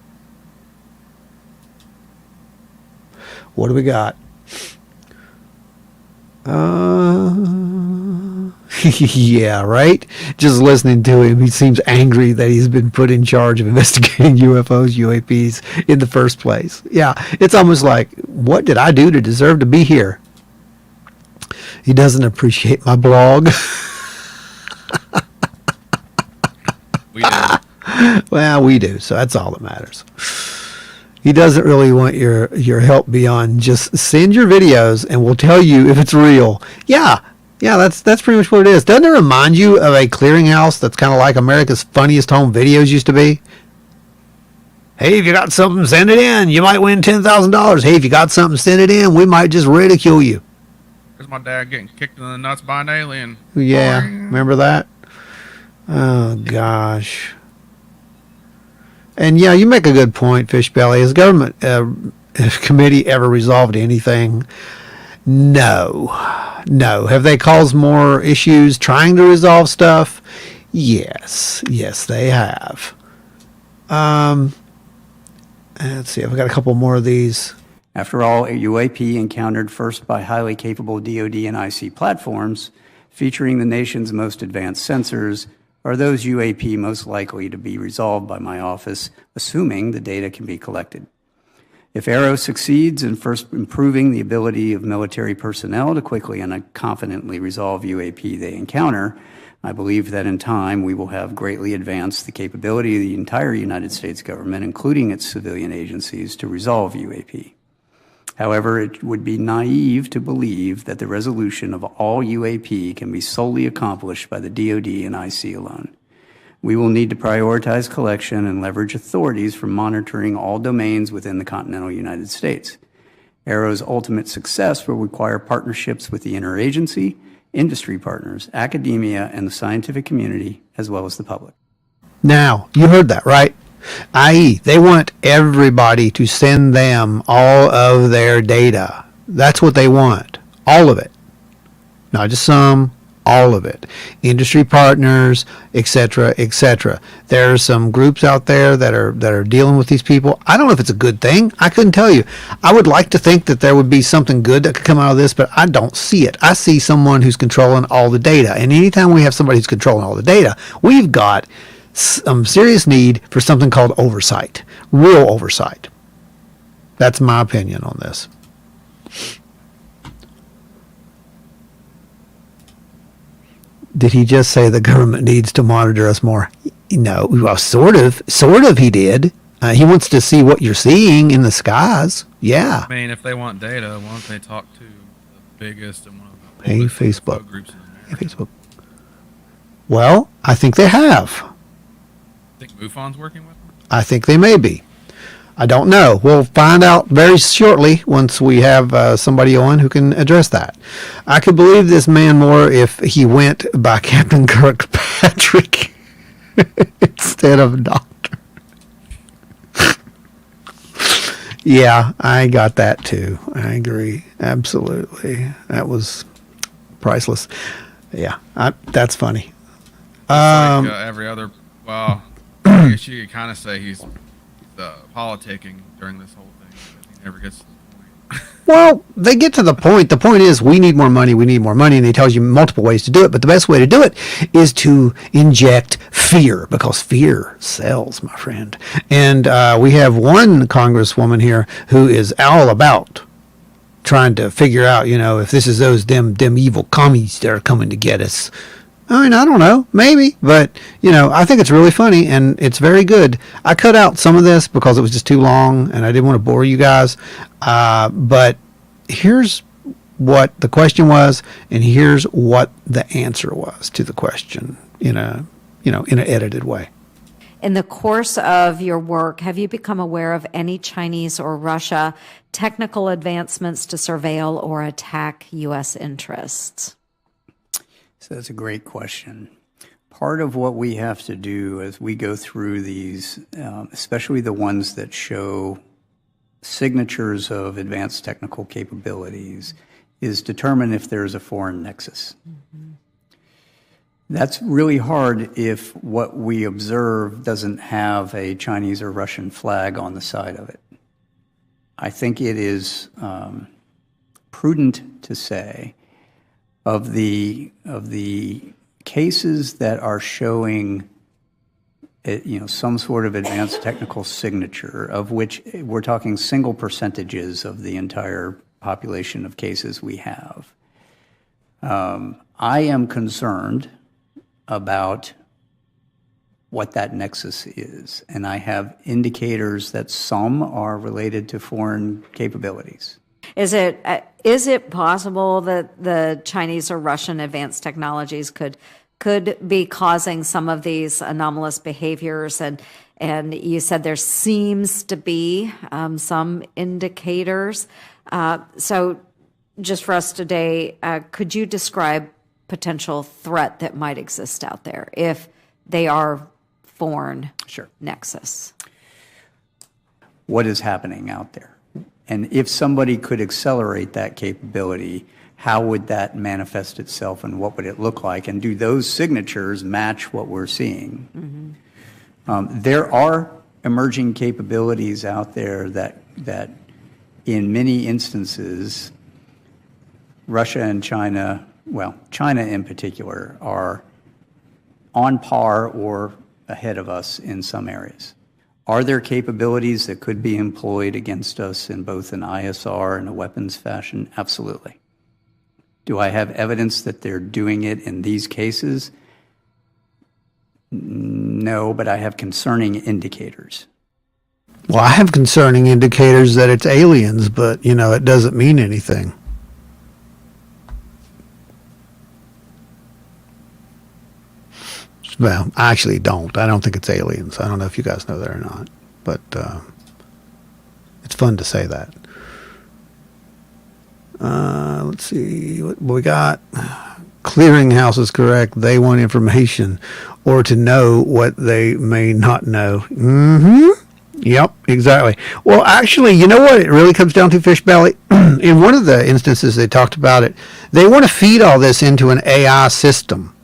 [SPEAKER 1] What do we got? Yeah, right? Just listening to him, he seems angry that he's been put in charge of investigating UFOs, UAPs in the first place. Yeah, it's almost like, what did I do to deserve to be here? He doesn't appreciate my blog.
[SPEAKER 2] We do.
[SPEAKER 1] Well, we do, so that's all that matters. He doesn't really want your help beyond just send your videos and we'll tell you if it's real. Yeah, that's pretty much what it is. Doesn't it remind you of a clearinghouse that's kind of like America's Funniest Home Videos used to be? Hey, if you got something, send it in. You might win $10,000. Hey, if you got something, send it in. We might just ridicule you.
[SPEAKER 2] There's my dad getting kicked in the nuts by an alien.
[SPEAKER 1] Yeah,
[SPEAKER 2] Boing.
[SPEAKER 1] remember that? Oh, gosh. And yeah, you make a good point, Fishbelly. Has government committee ever resolved anything? No. Have they caused more issues trying to resolve stuff? Yes, they have. Let's see, I've got a couple more of these.
[SPEAKER 3] After all, a UAP encountered first by highly capable DoD and IC platforms, featuring the nation's most advanced sensors, are those UAP most likely to be resolved by my office, assuming the data can be collected. If AARO succeeds in first improving the ability of military personnel to quickly and confidently resolve UAP they encounter, I believe that in time we will have greatly advanced the capability of the entire United States government, including its civilian agencies, to resolve UAP. However, it would be naive to believe that the resolution of all UAP can be solely accomplished by the DoD and IC alone. We will need to prioritize collection and leverage authorities for monitoring all domains within the continental United States. AARO's ultimate success will require partnerships with the interagency, industry partners, academia, and the scientific community, as well as the public.
[SPEAKER 1] Now, you heard that, right? I.e., they want everybody to send them all of their data. That's what they want. All of it. Not just some, All of it. Industry partners, etc., etc. There are some groups out there that are dealing with these people. I don't know if it's a good thing. I couldn't tell you. I would like to think that there would be something good that could come out of this, but I don't see it. I see someone who's controlling all the data. And anytime we have somebody who's controlling all the data, we've got some serious need for something called oversight. Real oversight. That's my opinion on this. Did he just say the government needs to monitor us more? No, well, sort of he did. He wants to see what you're seeing in the skies. Yeah.
[SPEAKER 2] I mean, if they want data, why don't they talk to the biggest and one of the
[SPEAKER 1] Hey,
[SPEAKER 2] oldest
[SPEAKER 1] Facebook.
[SPEAKER 2] groups in America?
[SPEAKER 1] Hey, Facebook. Well, I think they have.
[SPEAKER 2] Think MUFON's working with them?
[SPEAKER 1] I think they may be. I don't know. We'll find out very shortly once we have somebody on who can address that. I could believe this man more if he went by Captain Kirkpatrick instead of Doctor. Yeah, I got that too. I agree. Absolutely. That was priceless. Yeah, that's funny.
[SPEAKER 2] Like every other, well, I guess you could kind of say he's politicking during this whole thing, but he never gets to the point.
[SPEAKER 1] Well, they get to the point. The point is we need more money, and he tells you multiple ways to do it, but the best way to do it is to inject fear, because fear sells, my friend. And we have one congresswoman here who is all about trying to figure out, if this is those them evil commies that are coming to get us. I mean, I don't know, maybe, but I think it's really funny and it's very good. I cut out some of this because it was just too long and I didn't want to bore you guys. But here's what the question was, and here's what the answer was to the question in an edited way.
[SPEAKER 6] In the course of your work, have you become aware of any Chinese or Russia technical advancements to surveil or attack U.S. interests?
[SPEAKER 3] So that's a great question. Part of what we have to do as we go through these, especially the ones that show signatures of advanced technical capabilities, is determine if there's a foreign nexus. Mm-hmm. That's really hard if what we observe doesn't have a Chinese or Russian flag on the side of it. I think it is prudent to say of the cases that are showing some sort of advanced technical signature, of which we're talking single percentages of the entire population of cases we have. I am concerned about what that nexus is, and I have indicators that some are related to foreign capabilities.
[SPEAKER 6] Is it possible that the Chinese or Russian advanced technologies could be causing some of these anomalous behaviors? And you said there seems to be some indicators. So just for us today, could you describe potential threat that might exist out there if they are foreign nexus?
[SPEAKER 3] What is happening out there? And if somebody could accelerate that capability, how would that manifest itself and what would it look like? And do those signatures match what we're seeing? Mm-hmm. There are emerging capabilities out there that in many instances, Russia and China, well, China in particular, are on par or ahead of us in some areas. Are there capabilities that could be employed against us in both an ISR and a weapons fashion? Absolutely. Do I have evidence that they're doing it in these cases? No, but I have concerning indicators.
[SPEAKER 1] Well, I have concerning indicators that it's aliens, but, it doesn't mean anything. Well, I actually don't. I don't think it's aliens. I don't know if you guys know that or not, but it's fun to say that. Let's see what we got. Clearinghouse is correct. They want information or to know what they may not know. Mm-hmm. Yep, exactly. Well, actually, you know what it really comes down to, Fish Belly? In one of the instances they talked about it, they want to feed all this into an AI system.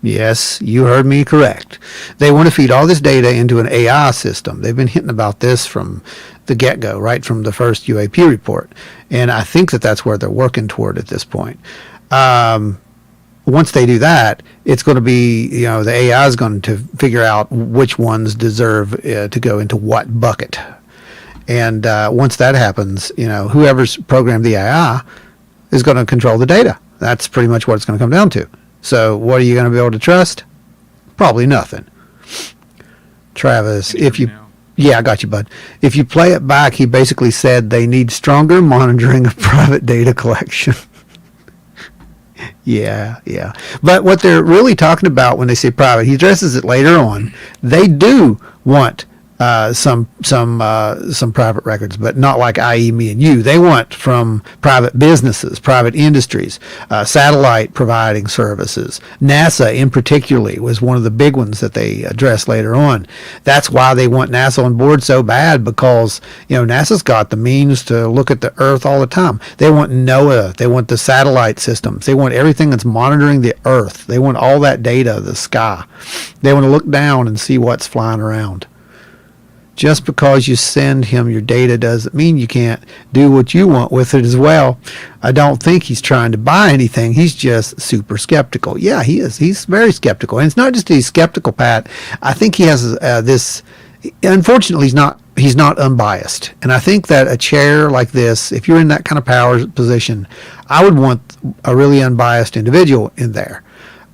[SPEAKER 1] Yes, you heard me correct. They want to feed all this data into an AI system. They've been hinting about this from the get-go, right from the first UAP report. And I think that that's where they're working toward at this point. Once they do that, it's going to be, the AI is going to figure out which ones deserve to go into what bucket. And once that happens, whoever's programmed the AI is going to control the data. That's pretty much what it's going to come down to. So what are you going to be able to trust? Probably nothing. Travis, yeah, I got you, bud. If you play it back, he basically said they need stronger monitoring of private data collection. Yeah. But what they're really talking about when they say private, he addresses it later on. They do want some private records, but not like i.e. me and you. They want from private businesses, private industries, satellite providing services. NASA in particularly was one of the big ones that they addressed later on. That's why they want NASA on board so bad, because NASA's got the means to look at the Earth all the time. They want NOAA. They want the satellite systems. They want everything that's monitoring the Earth. They want all that data, the sky. They want to look down and see what's flying around. Just because you send him your data doesn't mean you can't do what you want with it as well. I don't think he's trying to buy anything. He's just super skeptical. Yeah, he is. He's very skeptical. And it's not just he's skeptical, Pat. I think he has this, unfortunately, he's not unbiased. And I think that a chair like this, if you're in that kind of power position, I would want a really unbiased individual in there.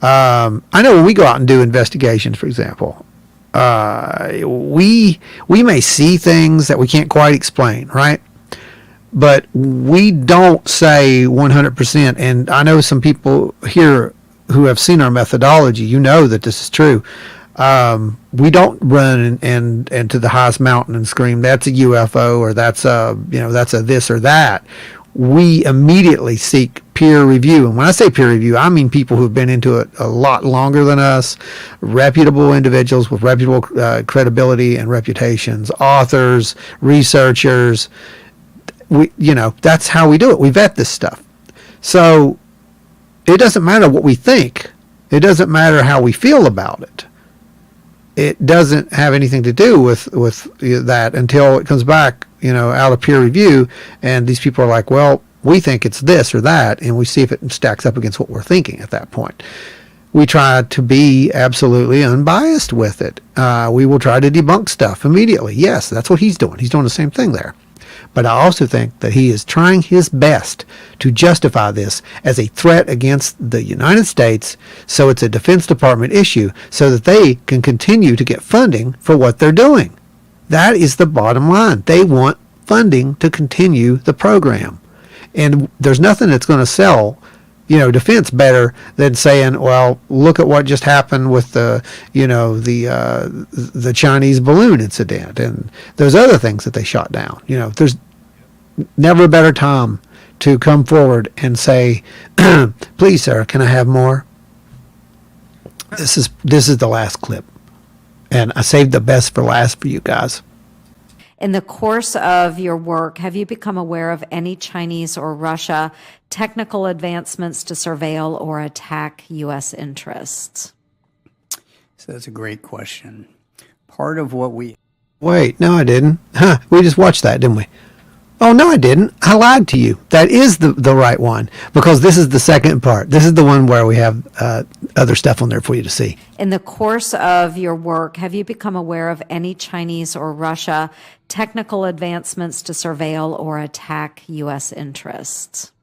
[SPEAKER 1] I know when we go out and do investigations, for example, we may see things that we can't quite explain, right? But we don't say 100%. And I know some people here who have seen our methodology, that this is true. We don't run and to the highest mountain and scream, that's a UFO, or that's a this or that. We immediately seek peer review. And when I say peer review, I mean people who've been into it a lot longer than us, reputable individuals with reputable credibility and reputations, authors, researchers. That's how we do it. We vet this stuff. So it doesn't matter what we think. It doesn't matter how we feel about it. It doesn't have anything to do with that until it comes back, out of peer review, and these people are like, well, we think it's this or that, and we see if it stacks up against what we're thinking at that point. We try to be absolutely unbiased with it. We will try to debunk stuff immediately. Yes, that's what he's doing. He's doing the same thing there. But I also think that he is trying his best to justify this as a threat against the United States, so it's a Defense Department issue, so that they can continue to get funding for what they're doing. That is the bottom line. They want funding to continue the program. And there's nothing that's going to sell, defense better than saying, well, look at what just happened with the Chinese balloon incident and those other things that they shot down. There's never a better time to come forward and say, please, sir, can I have more? This is the last clip. And I saved the best for last for you guys.
[SPEAKER 6] In the course of your work, have you become aware of any Chinese or Russia technical advancements to surveil or attack U.S. interests?
[SPEAKER 3] So that's a great question. Part of what we...
[SPEAKER 1] Wait, no, I didn't. We just watched that, didn't we? Oh, no, I didn't. I lied to you. That is the right one, because this is the second part. This is the one where we have other stuff on there for you to see.
[SPEAKER 6] In the course of your work, have you become aware of any Chinese or Russia technical advancements to surveil or attack U.S. interests?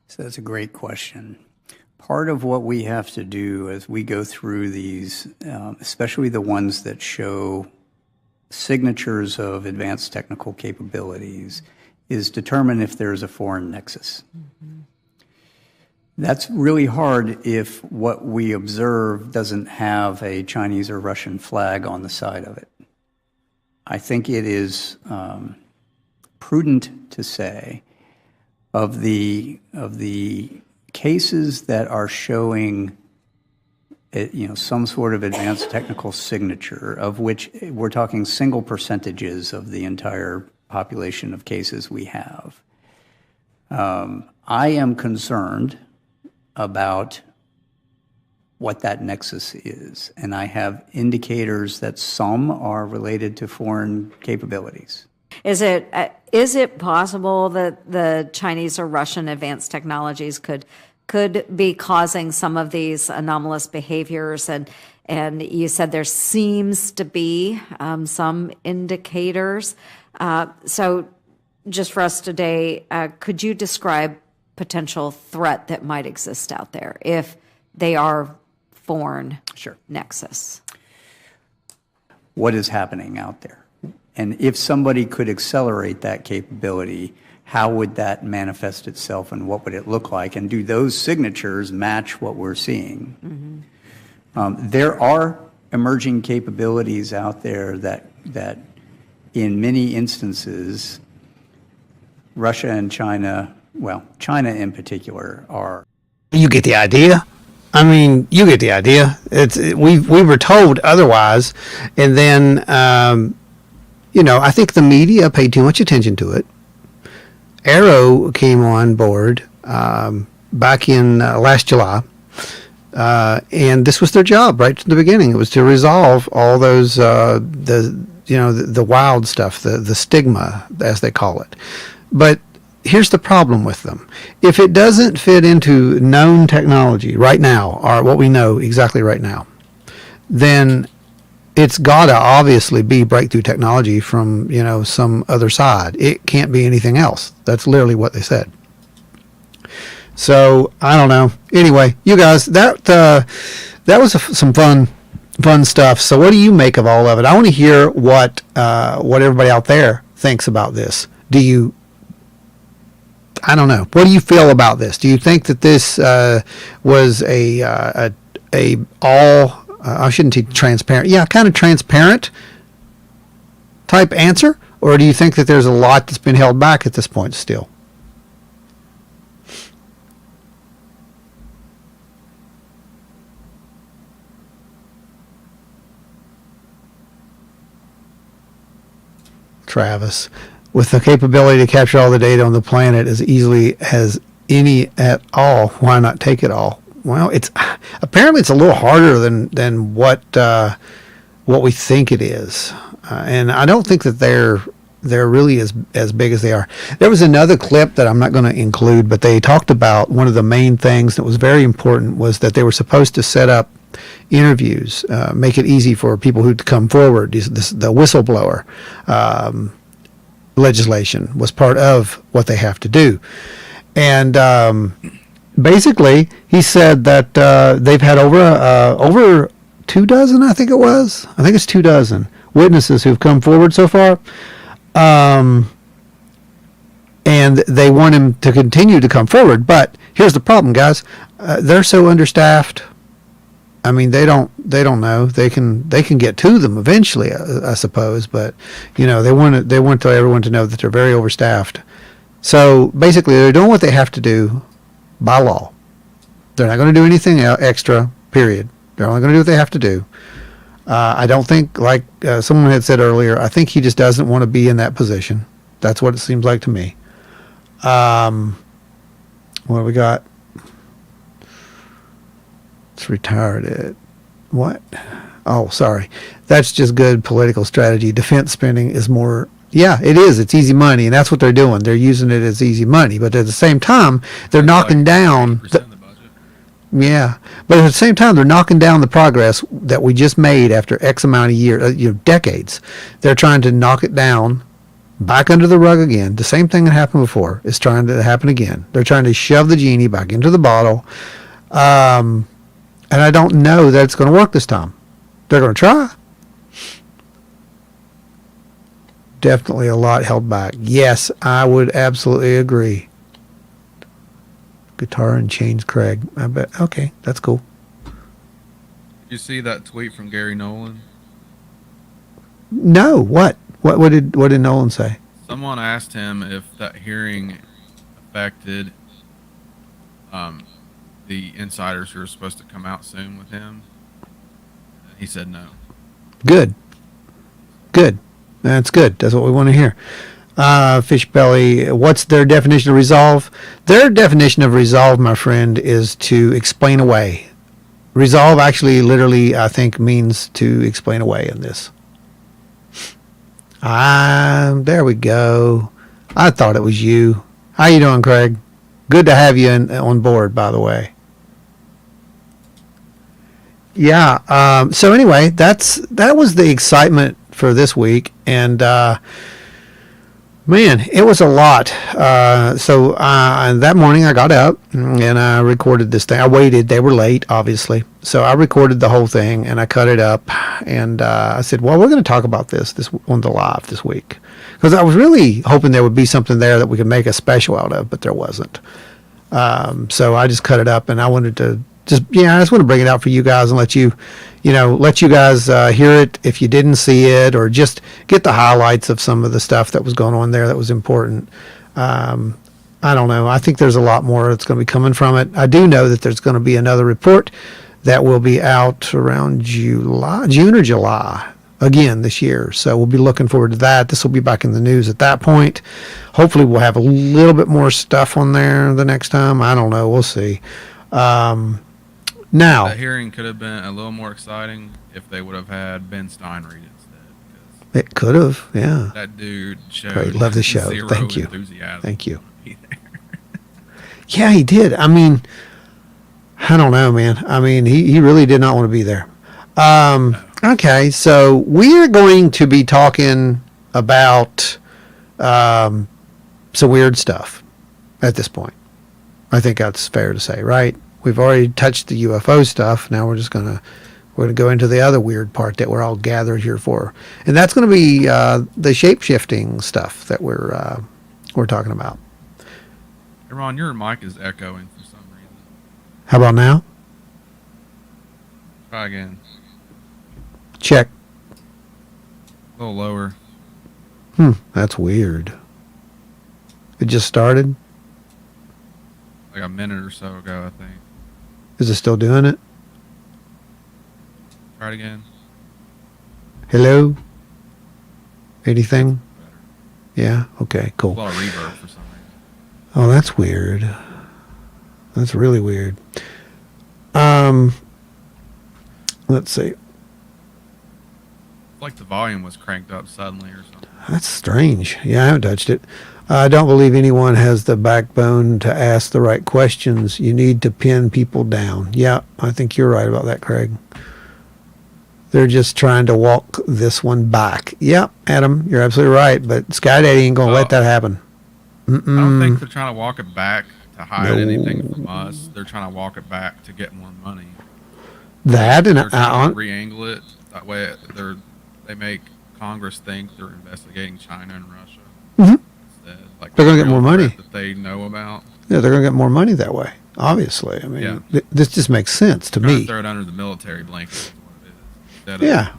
[SPEAKER 3] So that's a great question. Part of what we have to do as we go through these, especially the ones that show signatures of advanced technical capabilities, is determine if there's a foreign nexus. Mm-hmm. That's really hard if what we observe doesn't have a Chinese or Russian flag on the side of it. I think it is prudent to say of the cases that are showing some sort of advanced technical signature, of which we're talking single percentages of the entire population of cases we have. I am concerned about what that nexus is, and I have indicators that some are related to foreign capabilities.
[SPEAKER 6] Is it possible that the Chinese or Russian advanced technologies could be causing some of these anomalous behaviors? And you said there seems to be some indicators. So just for us today, could you describe potential threat that might exist out there if they are foreign nexus?
[SPEAKER 3] What is happening out there? And if somebody could accelerate that capability, how would that manifest itself and what would it look like? And do those signatures match what we're seeing? There are emerging capabilities out there that in many instances, Russia and China, well, China in particular, are.
[SPEAKER 1] You get the idea. I mean, you get the idea. We were told otherwise, and then I think the media paid too much attention to it. Arrow came on board back in last July, and this was their job right from the beginning. It was to resolve all those the wild stuff, the stigma as they call it. But here's the problem with them. If it doesn't fit into known technology right now, or what we know exactly right now, then it's got to obviously be breakthrough technology from, some other side. It can't be anything else. That's literally what they said. So, I don't know. Anyway, you guys, that was some fun stuff. So what do you make of all of it? I want to hear what everybody out there thinks about this. I don't know. What do you feel about this? Do you think that this was a all I shouldn't say transparent. Yeah, kind of transparent type answer? Or do you think that there's a lot that's been held back at this point still? Travis, with the capability to capture all the data on the planet as easily as any at all, why not take it all? Well, it's apparently a little harder than what we think it is, and I don't think that they're really as big as they are. There was another clip that I'm not going to include, but they talked about one of the main things that was very important was that they were supposed to set up interviews, make it easy for people who to come forward. The whistleblower legislation was part of what they have to do, and basically, he said that they've had over 24, I think it was. I think it's 24 witnesses who've come forward so far, and they want him to continue to come forward. But here's the problem, guys: they're so understaffed. I mean, they don't know. They can get to them eventually, I suppose. But they want everyone to know that they're very overstaffed. So basically, they're doing what they have to do by law. They're not going to do anything extra, period. They're only going to do what they have to do. I don't think, like someone had said earlier, I think he just doesn't want to be in that position. That's what it seems like to me. What do we got? It's retired at what? Oh, sorry. That's just good political strategy. Defense spending is more. Yeah, it is. It's easy money, and that's what they're doing. They're using it as easy money, but at the same time, they're knocking down. Yeah, but at the same time, they're knocking down the progress that we just made after X amount of years, decades. They're trying to knock it down, back under the rug again. The same thing that happened before is trying to happen again. They're trying to shove the genie back into the bottle, and I don't know that it's going to work this time. They're going to try. Definitely a lot held back. Yes, I would absolutely agree. Guitar and chains, Craig. I bet. Okay, that's cool.
[SPEAKER 2] Did you see that tweet from Gary Nolan?
[SPEAKER 1] No. What did Nolan say?
[SPEAKER 2] Someone asked him if that hearing affected the insiders who are supposed to come out soon with him, He said no.
[SPEAKER 1] Good. That's good. That's what we want to hear. Fish belly, what's their definition of resolve? Their definition of resolve, my friend, is to explain away. Resolve actually literally, I think, means to explain away in this. There we go. I thought it was you. How you doing, Craig? Good to have you on board, by the way. Yeah. So anyway, that was the excitement for this week, and man, it was a lot. So that morning I got up and I recorded this thing. I waited; they were late, obviously. So I recorded the whole thing and I cut it up. And I said, "Well, we're going to talk about this on the live this week," because I was really hoping there would be something there that we could make a special out of, but there wasn't. So I just cut it up, and I wanted to I just want to bring it out for you guys and let you guys hear it if you didn't see it, or just get the highlights of some of the stuff that was going on there that was important. I don't know. I think there's a lot more that's going to be coming from it. I do know that there's going to be another report that will be out around June or July again this year. So we'll be looking forward to that. This will be back in the news at that point. Hopefully we'll have a little bit more stuff on there the next time. I don't know. We'll see. Now,
[SPEAKER 2] that hearing could have been a little more exciting if they would have had Ben Stein read instead.
[SPEAKER 1] It could have, yeah.
[SPEAKER 2] That dude showed
[SPEAKER 1] Great, love the show.
[SPEAKER 2] zero
[SPEAKER 1] Thank you.
[SPEAKER 2] enthusiasm
[SPEAKER 1] Thank you.
[SPEAKER 2] to be there.
[SPEAKER 1] Yeah, he did. I mean, I don't know, man. I mean, he really did not want to be there. Okay, so we're going to be talking about some weird stuff at this point. I think that's fair to say, right? We've already touched the UFO stuff. Now we're gonna go into the other weird part that we're all gathered here for, and that's going to be the shape-shifting stuff that we're talking about.
[SPEAKER 2] Hey Ron, your mic is echoing for some reason.
[SPEAKER 1] How about now?
[SPEAKER 2] Try again.
[SPEAKER 1] Check.
[SPEAKER 2] A little lower.
[SPEAKER 1] That's weird. It just started?
[SPEAKER 2] Like a minute or so ago, I think.
[SPEAKER 1] Is it still doing it?
[SPEAKER 2] Try it again.
[SPEAKER 1] Hello? Anything? Yeah? Okay, cool.
[SPEAKER 2] A lot of reverb for some reason.
[SPEAKER 1] Oh, that's weird. That's really weird. Let's see.
[SPEAKER 2] It's like the volume was cranked up suddenly or something.
[SPEAKER 1] That's strange. Yeah, I haven't touched it. I don't believe anyone has the backbone to ask the right questions. You need to pin people down. Yeah, I think you're right about that, Craig. They're just trying to walk this one back. Yeah, Adam, you're absolutely right. But Sky Daddy ain't going to let that happen.
[SPEAKER 2] I don't think they're trying to walk it back to hide anything from us. They're trying to walk it back to get more money.
[SPEAKER 1] That and
[SPEAKER 2] they're trying to re-angle it. That way they make Congress think they're investigating China and Russia.
[SPEAKER 1] Mm-hmm.
[SPEAKER 2] Like
[SPEAKER 1] they're going to get more money
[SPEAKER 2] that they know about.
[SPEAKER 1] Yeah, they're going to get more money that way. Obviously, I mean, this just makes sense to me.
[SPEAKER 2] Throw it under the military blanket.
[SPEAKER 1] Yeah.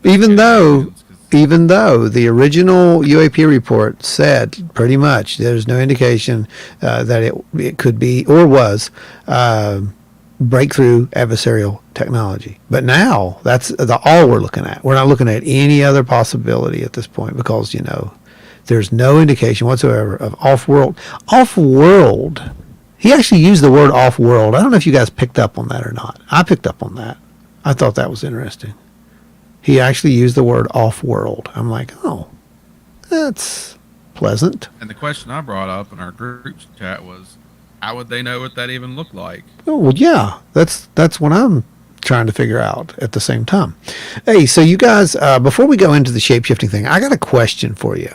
[SPEAKER 1] Even though the original UAP report said pretty much there's no indication that it could be or was breakthrough adversarial technology. But now that's all we're looking at. We're not looking at any other possibility at this point because, there's no indication whatsoever of off-world. Off-world. He actually used the word off-world. I don't know if you guys picked up on that or not. I picked up on that. I thought that was interesting. He actually used the word off-world. I'm like, oh, that's pleasant.
[SPEAKER 2] And the question I brought up in our group chat was, how would they know what that even looked like?
[SPEAKER 1] Oh, well, yeah. That's what I'm trying to figure out at the same time. Hey, so you guys, before we go into the shape-shifting thing, I got a question for you.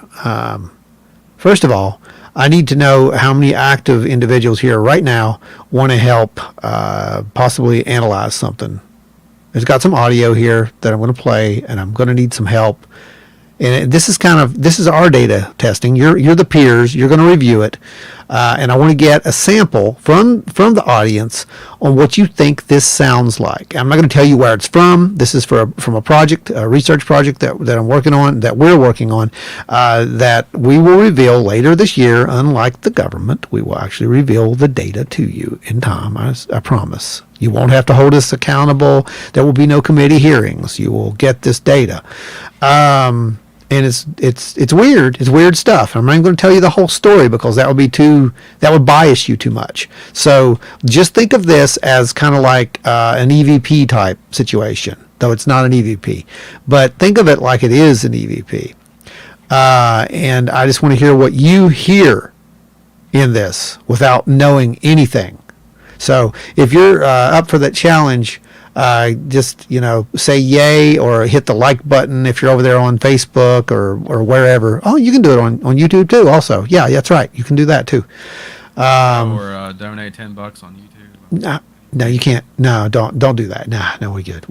[SPEAKER 1] First of all, I need to know how many active individuals here right now want to help possibly analyze something. There's got some audio here that I'm going to play, and I'm going to need some help. And this is our data testing. You're the peers. You're going to review it, and I want to get a sample from the audience on what you think this sounds like. I'm not going to tell you where it's from. This is from a project, a research project that I'm working on, that we're working on, that we will reveal later this year. Unlike the government, we will actually reveal the data to you in time. I promise. You won't have to hold us accountable. There will be no committee hearings. You will get this data. And it's weird. It's weird stuff. I'm not going to tell you the whole story because that would bias you too much. So just think of this as kind of like an EVP type situation, though it's not an EVP. But think of it like it is an EVP. And I just want to hear what you hear in this without knowing anything. So if you're up for that challenge, just, say yay or hit the like button if you're over there on Facebook or wherever. Oh, you can do it on YouTube too also. Yeah, that's right. You can do that too.
[SPEAKER 2] Or donate $10 on YouTube.
[SPEAKER 1] No, you can't. No, don't do that. No, we're good.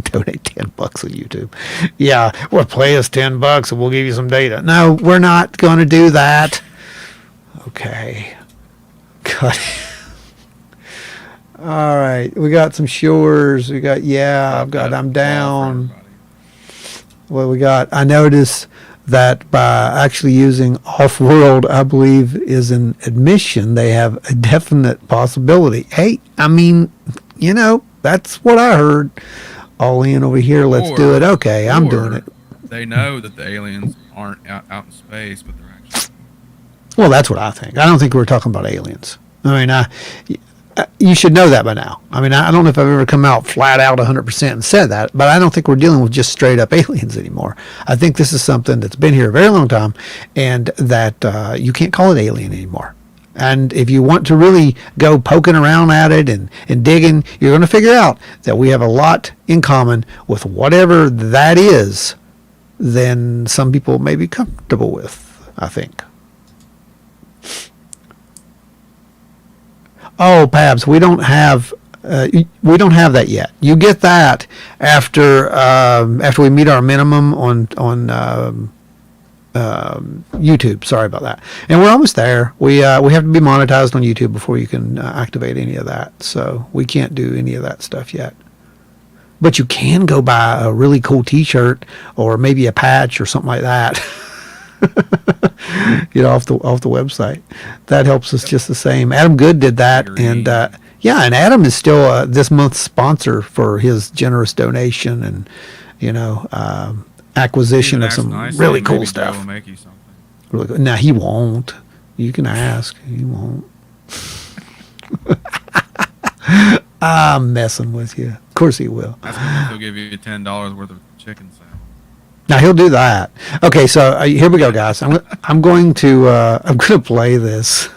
[SPEAKER 1] Donate $10 on YouTube. Yeah, well, play us $10 and we'll give you some data. No, we're not going to do that. Okay. Cut. All right, we got some shores. We got I'm down. Well, I noticed that by actually using off-world, I believe, is an admission. They have a definite possibility. Hey, I mean, that's what I heard. All in over here. Let's do it. Okay, I'm doing it.
[SPEAKER 2] They know that the aliens aren't out in space, but they're actually.
[SPEAKER 1] Well, that's what I think. I don't think we're talking about aliens. I mean, you should know that by now. I mean, I don't know if I've ever come out flat out 100% and said that, but I don't think we're dealing with just straight up aliens anymore. I think this is something that's been here a very long time, and that you can't call it alien anymore. And if you want to really go poking around at it and digging, you're going to figure out that we have a lot in common with whatever that is than some people may be comfortable with, I think. Oh, Pabs, we don't have that yet. You get that after we meet our minimum on YouTube. Sorry about that. And we're almost there. We have to be monetized on YouTube before you can activate any of that. So we can't do any of that stuff yet. But you can go buy a really cool T-shirt or maybe a patch or something like that. Off the website. That helps us just the same. Adam Good did that, and and Adam is still this month's sponsor for his generous donation and acquisition of some really cool stuff.
[SPEAKER 2] Will make you something.
[SPEAKER 1] Really cool. Now he won't. You can ask. He won't. I'm messing with you. Of course he will.
[SPEAKER 2] That's because he'll give you $10 worth of chicken salad.
[SPEAKER 1] Now he'll do that. Okay, so here we go, guys. I'm going to play this.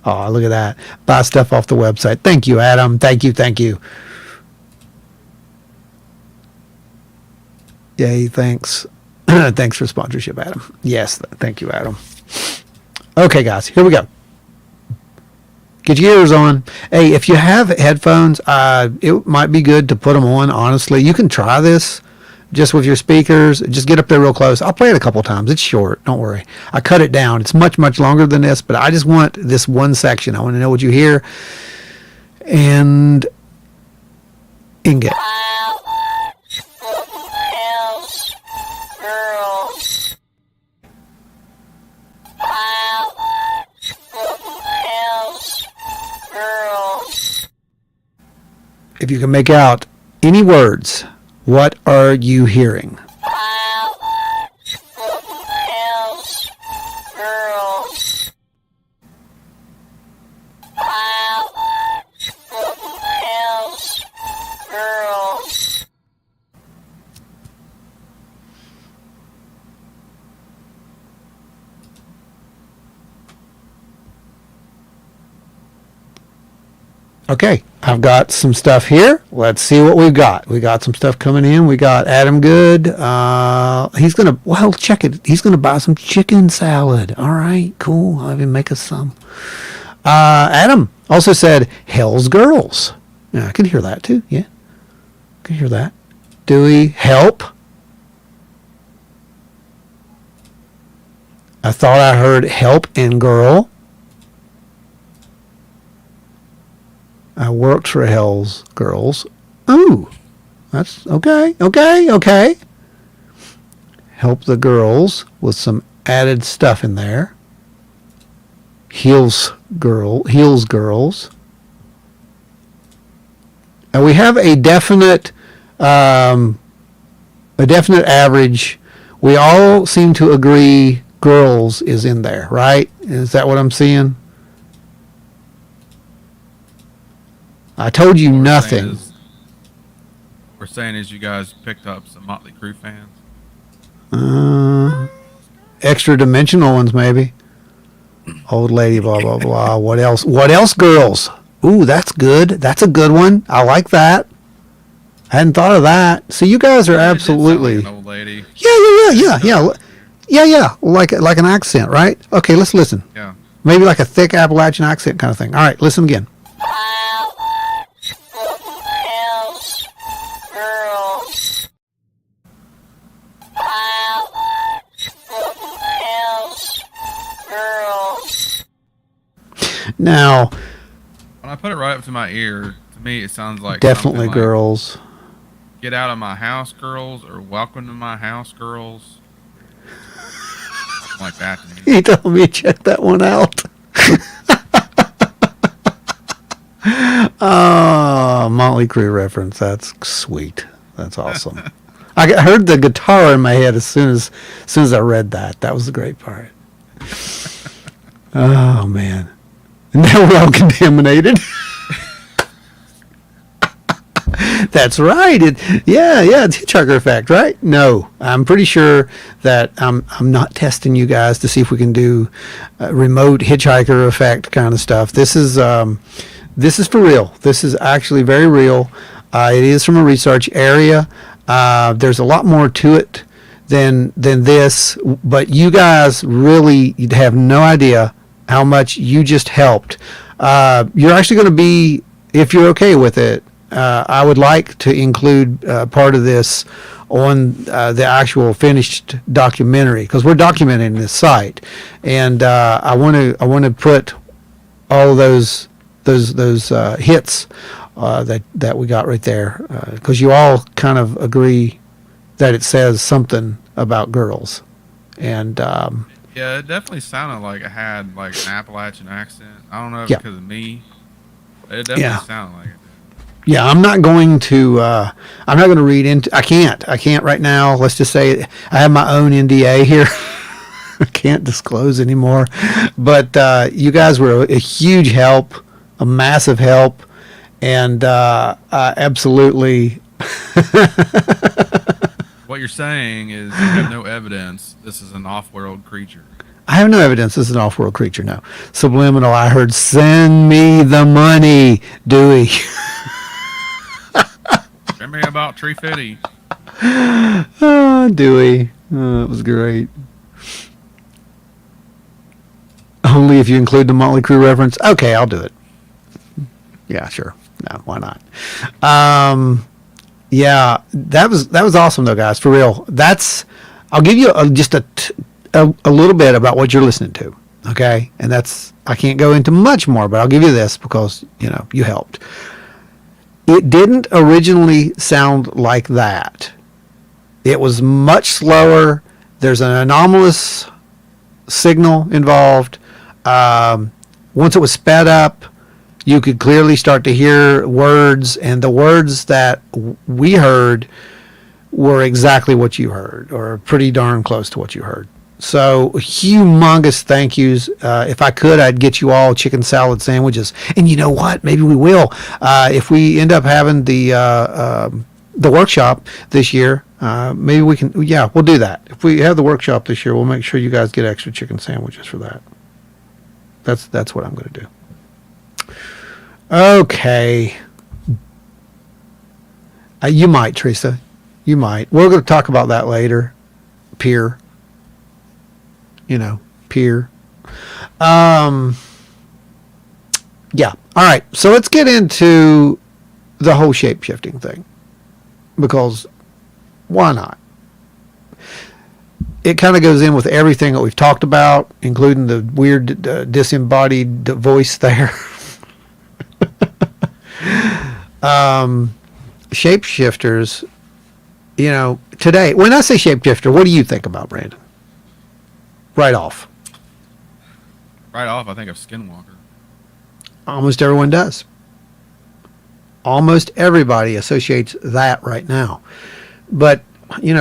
[SPEAKER 1] Oh, look at that! Buy stuff off the website. Thank you, Adam. Thank you. Yay! Thanks. Thanks for sponsorship, Adam. Yes, thank you, Adam. Okay, guys, here we go. Get your ears on. Hey, if you have headphones, it might be good to put them on. Honestly, you can try this. Just with your speakers, just get up there real close. I'll play it a couple times. It's short. Don't worry. I cut it down. It's much, much longer than this, but I just want this one section. I want to know what you hear and get. If you can make out any words, what are you hearing? Okay, I've got some stuff here. Let's see what we've got. We got some stuff coming in. We got Adam Good. Check it. He's gonna buy some chicken salad. All right, cool. I'll even make us some. Adam also said, "Hell's Girls." Yeah, I can hear that too. Yeah, I can hear that. Dewey, help. I thought I heard help and girl. I worked for Hell's Girls. Ooh, that's okay. Help the girls with some added stuff in there. heels girls. And we have a definite average. We all seem to agree girls is in there, right? Is that what I'm seeing? I told you nothing.
[SPEAKER 2] We're saying is you guys picked up some Motley Crue fans.
[SPEAKER 1] Extra dimensional ones, maybe. Old lady, blah, blah, blah. What else? What else, girls? Ooh, that's good. That's a good one. I like that. I hadn't thought of that. So you guys are absolutely.
[SPEAKER 2] Like an old lady.
[SPEAKER 1] Yeah. Like an accent, right? Okay, let's listen.
[SPEAKER 2] Yeah.
[SPEAKER 1] Maybe like a thick Appalachian accent kind of thing. All right, listen again. Now,
[SPEAKER 2] when I put it right up to my ear, to me it sounds like
[SPEAKER 1] definitely
[SPEAKER 2] like,
[SPEAKER 1] girls.
[SPEAKER 2] Get out of my house, girls, or welcome to my house, girls. Something like that to me.
[SPEAKER 1] You told me to check that one out. Oh, Motley Crue reference. That's sweet. That's awesome. I heard the guitar in my head as soon as I read that. That was the great part. Oh man. Now we're all contaminated. That's right. It's hitchhiker effect, right? No, I'm pretty sure that I'm not testing you guys to see if we can do remote hitchhiker effect kind of stuff. This is for real. This is actually very real. It is from a research area. There's a lot more to it than this, but you guys really have no idea how much you just helped. You're actually going to be, if you're okay with it, I would like to include part of this on the actual finished documentary, because we're documenting this site, and I want to put all those hits that we got right there, because you all kind of agree that it says something about girls, and
[SPEAKER 2] yeah, it definitely sounded like it had like an Appalachian accent. I don't know if
[SPEAKER 1] Yeah.
[SPEAKER 2] because of me, but it definitely sounded like it.
[SPEAKER 1] yeah, I'm not going to read into. I can't right now. Let's just say I have my own NDA here. I can't disclose anymore, but you guys were a huge help, a massive help, and absolutely.
[SPEAKER 2] What you're saying is you have no evidence this is an off-world creature.
[SPEAKER 1] I have no evidence this is an off-world creature. No subliminal. I heard, "Send me the money, Dewey."
[SPEAKER 2] Tell me about Tree Fitty.
[SPEAKER 1] Dewey. It was great. Only if you include the Motley Crue reference. Okay, I'll do it. Yeah, sure. No, why not? Yeah, that was awesome though, guys. For real. I'll give you just a little bit about what you're listening to. Okay, and I can't go into much more, but I'll give you this because you helped. It didn't originally sound like that. It was much slower. There's an anomalous signal involved. Once it was sped up, you could clearly start to hear words, and the words that we heard were exactly what you heard, or pretty darn close to what you heard. So humongous thank yous. If I could, I'd get you all chicken salad sandwiches. And you know what? Maybe we will. If we end up having the workshop this year, maybe we can. Yeah, we'll do that. If we have the workshop this year, we'll make sure you guys get extra chicken sandwiches for that. That's what I'm going to do. Okay. You might, Teresa. You might. We're going to talk about that later. Peer. Peer. Yeah. All right. So let's get into the whole shape-shifting thing. Because why not? It kind of goes in with everything that we've talked about, including the weird disembodied voice there. Shapeshifters, today, when I say shapeshifter, what do you think about, Brandon? Right off.
[SPEAKER 2] right off, I think, of Skinwalker.
[SPEAKER 1] Almost everyone does. Almost everybody associates that right now. But,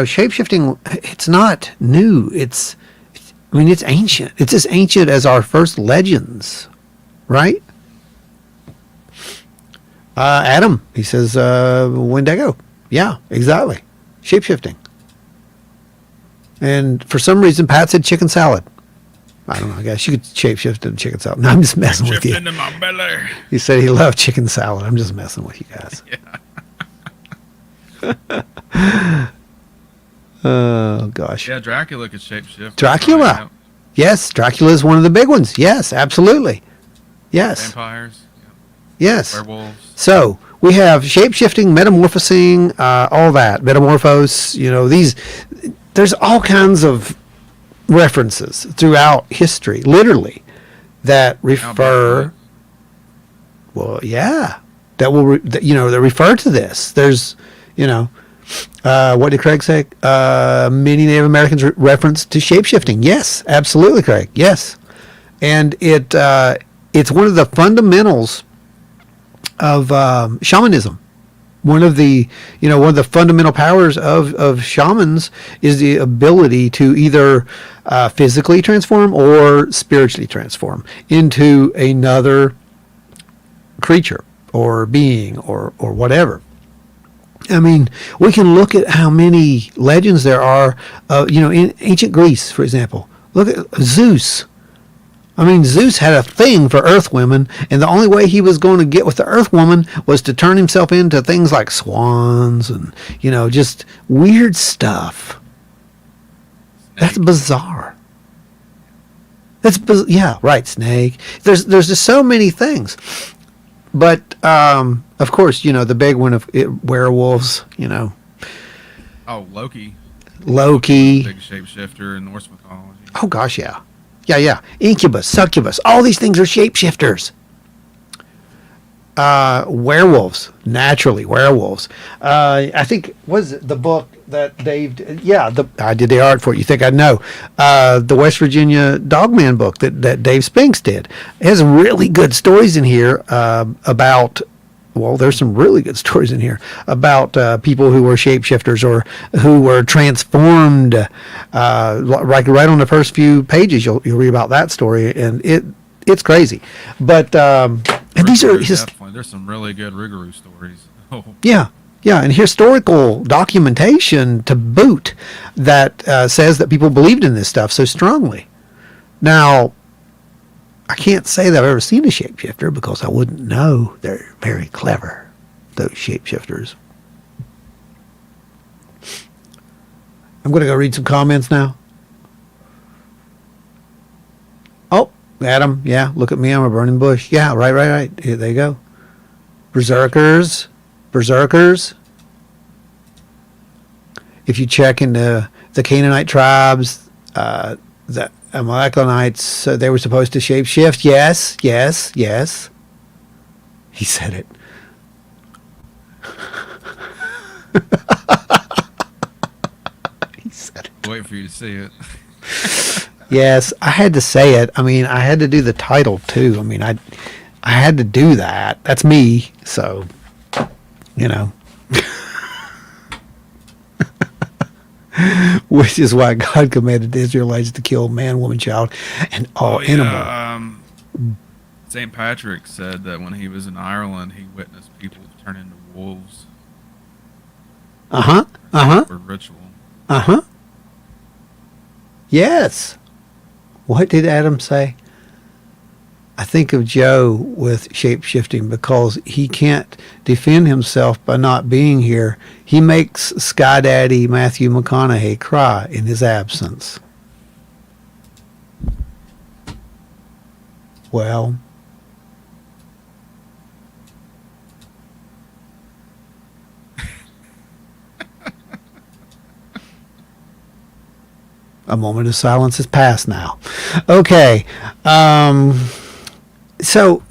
[SPEAKER 1] shape-shifting, it's not new. It's ancient. It's as ancient as our first legends, right? Adam, he says, Wendigo. Yeah, exactly. Shape-shifting. And for some reason, Pat said chicken salad. I don't know. I guess you could shape-shift into chicken salad. No, I'm just messing with you.
[SPEAKER 2] Into my belly.
[SPEAKER 1] He said he loved chicken salad. I'm just messing with you guys.
[SPEAKER 2] Yeah.
[SPEAKER 1] Oh, gosh.
[SPEAKER 2] Yeah, Dracula could shapeshift.
[SPEAKER 1] Dracula. Yes, Dracula is one of the big ones. Yes, absolutely. Yes.
[SPEAKER 2] Vampires. Yeah.
[SPEAKER 1] Yes.
[SPEAKER 2] Werewolves.
[SPEAKER 1] So we have shape-shifting, metamorphosing, all that. Metamorphose, there's all kinds of references throughout history, literally, that refer, that refer to this. There's, what did Craig say? Many Native Americans reference to shape-shifting. Yes, absolutely, Craig. Yes. And it's one of the fundamentals of shamanism. One of the fundamental powers of shamans is the ability to either physically transform or spiritually transform into another creature or being or whatever. I mean, we can look at how many legends there are, in ancient Greece, for example. Look at Zeus. I mean, Zeus had a thing for earth women, and the only way he was going to get with the earth woman was to turn himself into things like swans and, just weird stuff. That's bizarre. Yeah, right, snake. There's just so many things. But, of course, the big one of werewolves,
[SPEAKER 2] Oh, Loki.
[SPEAKER 1] Loki.
[SPEAKER 2] Big shapeshifter in Norse mythology.
[SPEAKER 1] Oh, gosh, yeah. Yeah. Incubus, succubus, all these things are shapeshifters. Werewolves, naturally, werewolves. I think, was it the book that Dave did? Yeah, I did the art for it. You think I'd know. The West Virginia Dogman book that Dave Spinks did. It has really good stories in here about, there's some really good stories in here about people who were shapeshifters or who were transformed. Like right on the first few pages, you'll read about that story, and it's crazy. But and these are
[SPEAKER 2] there's some really good Rougarou stories. Oh.
[SPEAKER 1] Yeah, and historical documentation to boot that says that people believed in this stuff so strongly. Now, I can't say that I've ever seen a shapeshifter because I wouldn't know. They're very clever, those shapeshifters. I'm going to go read some comments now. Oh, Adam, yeah, look at me, I'm a burning bush. Yeah, right. Here, there you go. Berserkers. If you check into the Canaanite tribes, the Amalekonites, they were supposed to shapeshift. Yes. He said it. He said it.
[SPEAKER 2] Wait for you to see it.
[SPEAKER 1] Yes, I had to say it. I mean, I had to do the title too. I mean, I had to do that. That's me. So, which is why God commanded the Israelites to kill man, woman, child, and all animal.
[SPEAKER 2] St. Patrick said that when he was in Ireland, he witnessed people turn into wolves. For ritual.
[SPEAKER 1] Yes. What did Adam say? I think of Joe with shape-shifting because he can't defend himself by not being here. He makes Sky Daddy Matthew McConaughey cry in his absence. Well, a moment of silence has passed now. Okay. So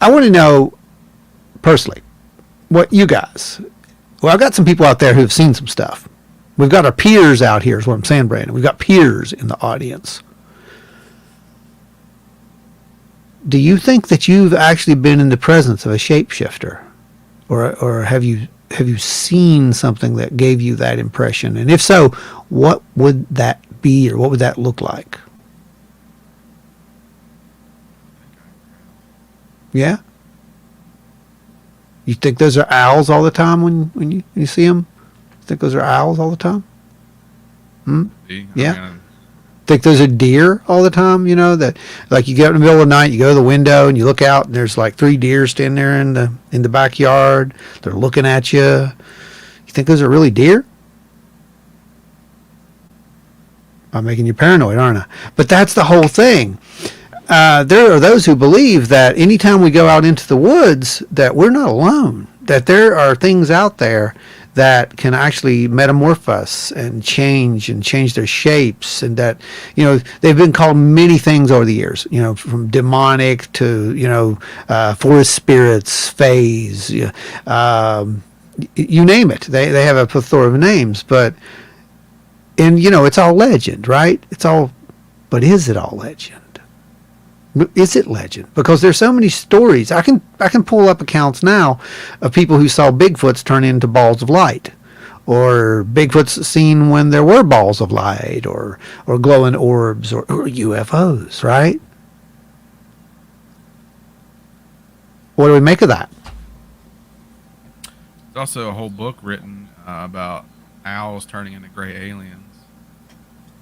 [SPEAKER 1] I want to know personally what you guys, I've got some people out there who've seen some stuff. We've got our peers out here is what I'm saying, Brandon. We've got peers in the audience. Do you think that you've actually been in the presence of a shapeshifter, or have you seen something that gave you that impression? And if so, what would that be, or what would that look like? Yeah. You think those are owls all the time when you see them? You think those are owls all the time? Yeah. Think those are deer all the time? You know, that like you get in the middle of the night, you go to the window and you look out and there's like 3 deer standing there in the backyard. They're looking at you. You think those are really deer? I'm making you paranoid, aren't I? But that's the whole thing. There are those who believe that anytime we go out into the woods, that we're not alone, that there are things out there that can actually metamorph us and change their shapes, and that, you know, they've been called many things over the years, you know, from demonic to, you know, forest spirits, fays, you name it. They have a plethora of names, but, and, you know, it's all legend, right? But is it all legend? Is it legend? Because there's so many stories. I can pull up accounts now of people who saw Bigfoots turn into balls of light, or Bigfoots seen when there were balls of light, or glowing orbs, or UFOs, right? What do we make of that?
[SPEAKER 2] There's also a whole book written about owls turning into gray aliens.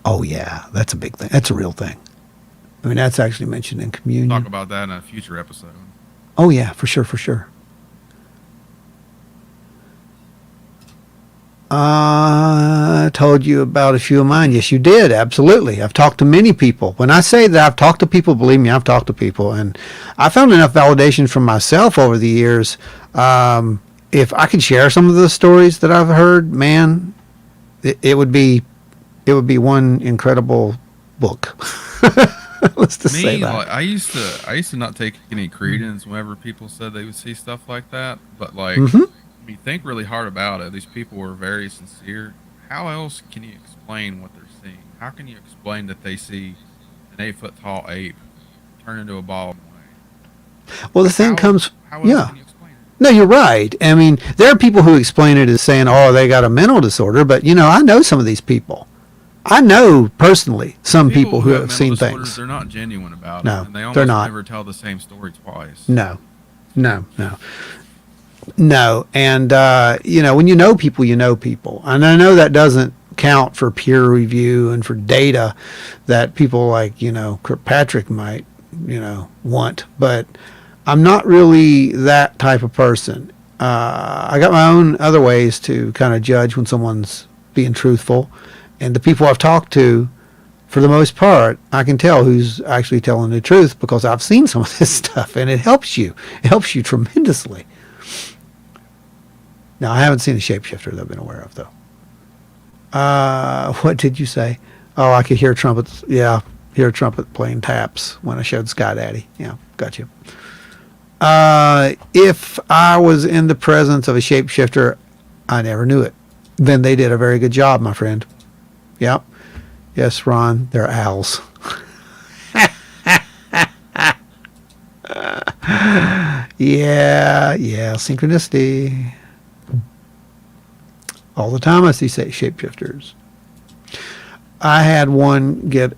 [SPEAKER 1] Oh yeah, that's a big thing. That's a real thing. I mean, that's actually mentioned in Communion.
[SPEAKER 2] Talk about that in a future episode.
[SPEAKER 1] Oh yeah, for sure. I told you about a few of mine. Yes, you did. Absolutely. I've talked to many people. When I say that I've talked to people, believe me, I've talked to people. And I found enough validation from myself over the years. If I could share some of the stories that I've heard, man, it would be one incredible book. Let's just say that.
[SPEAKER 2] Like, I used to not take any credence whenever people said they would see stuff like that. But like, when you think really hard about it, these people were very sincere. How else can you explain what they're seeing? How can you explain that they see an 8-foot tall ape turn into a ball?
[SPEAKER 1] Well, the thing comes,
[SPEAKER 2] how else can you explain it?
[SPEAKER 1] No, you're right. I mean, there are people who explain it as saying, "Oh, they got a mental disorder," but you know, I know some of these people. I know personally some people who have seen things.
[SPEAKER 2] They're not genuine about
[SPEAKER 1] No,
[SPEAKER 2] it. And they
[SPEAKER 1] they're
[SPEAKER 2] almost
[SPEAKER 1] not.
[SPEAKER 2] never tell the same story twice.
[SPEAKER 1] No. And, you know, when you know people, you know people. And I know that doesn't count for peer review and for data that people like, you know, Kirkpatrick might, you know, want. But I'm not really that type of person. I got my own other ways to kind of judge when someone's being truthful. And the people I've talked to, for the most part, I can tell who's actually telling the truth because I've seen some of this stuff, and it helps you. It helps you tremendously. Now, I haven't seen a shapeshifter that I've been aware of, though. What did you say? Oh, I could hear trumpets. Yeah, hear a trumpet playing taps when I showed Sky Daddy. Yeah, got you. If I was in the presence of a shapeshifter, I never knew it. Then they did a very good job, my friend. Yep. Yes, Ron, they're owls. Yeah, synchronicity. All the time I see shapeshifters. I had one get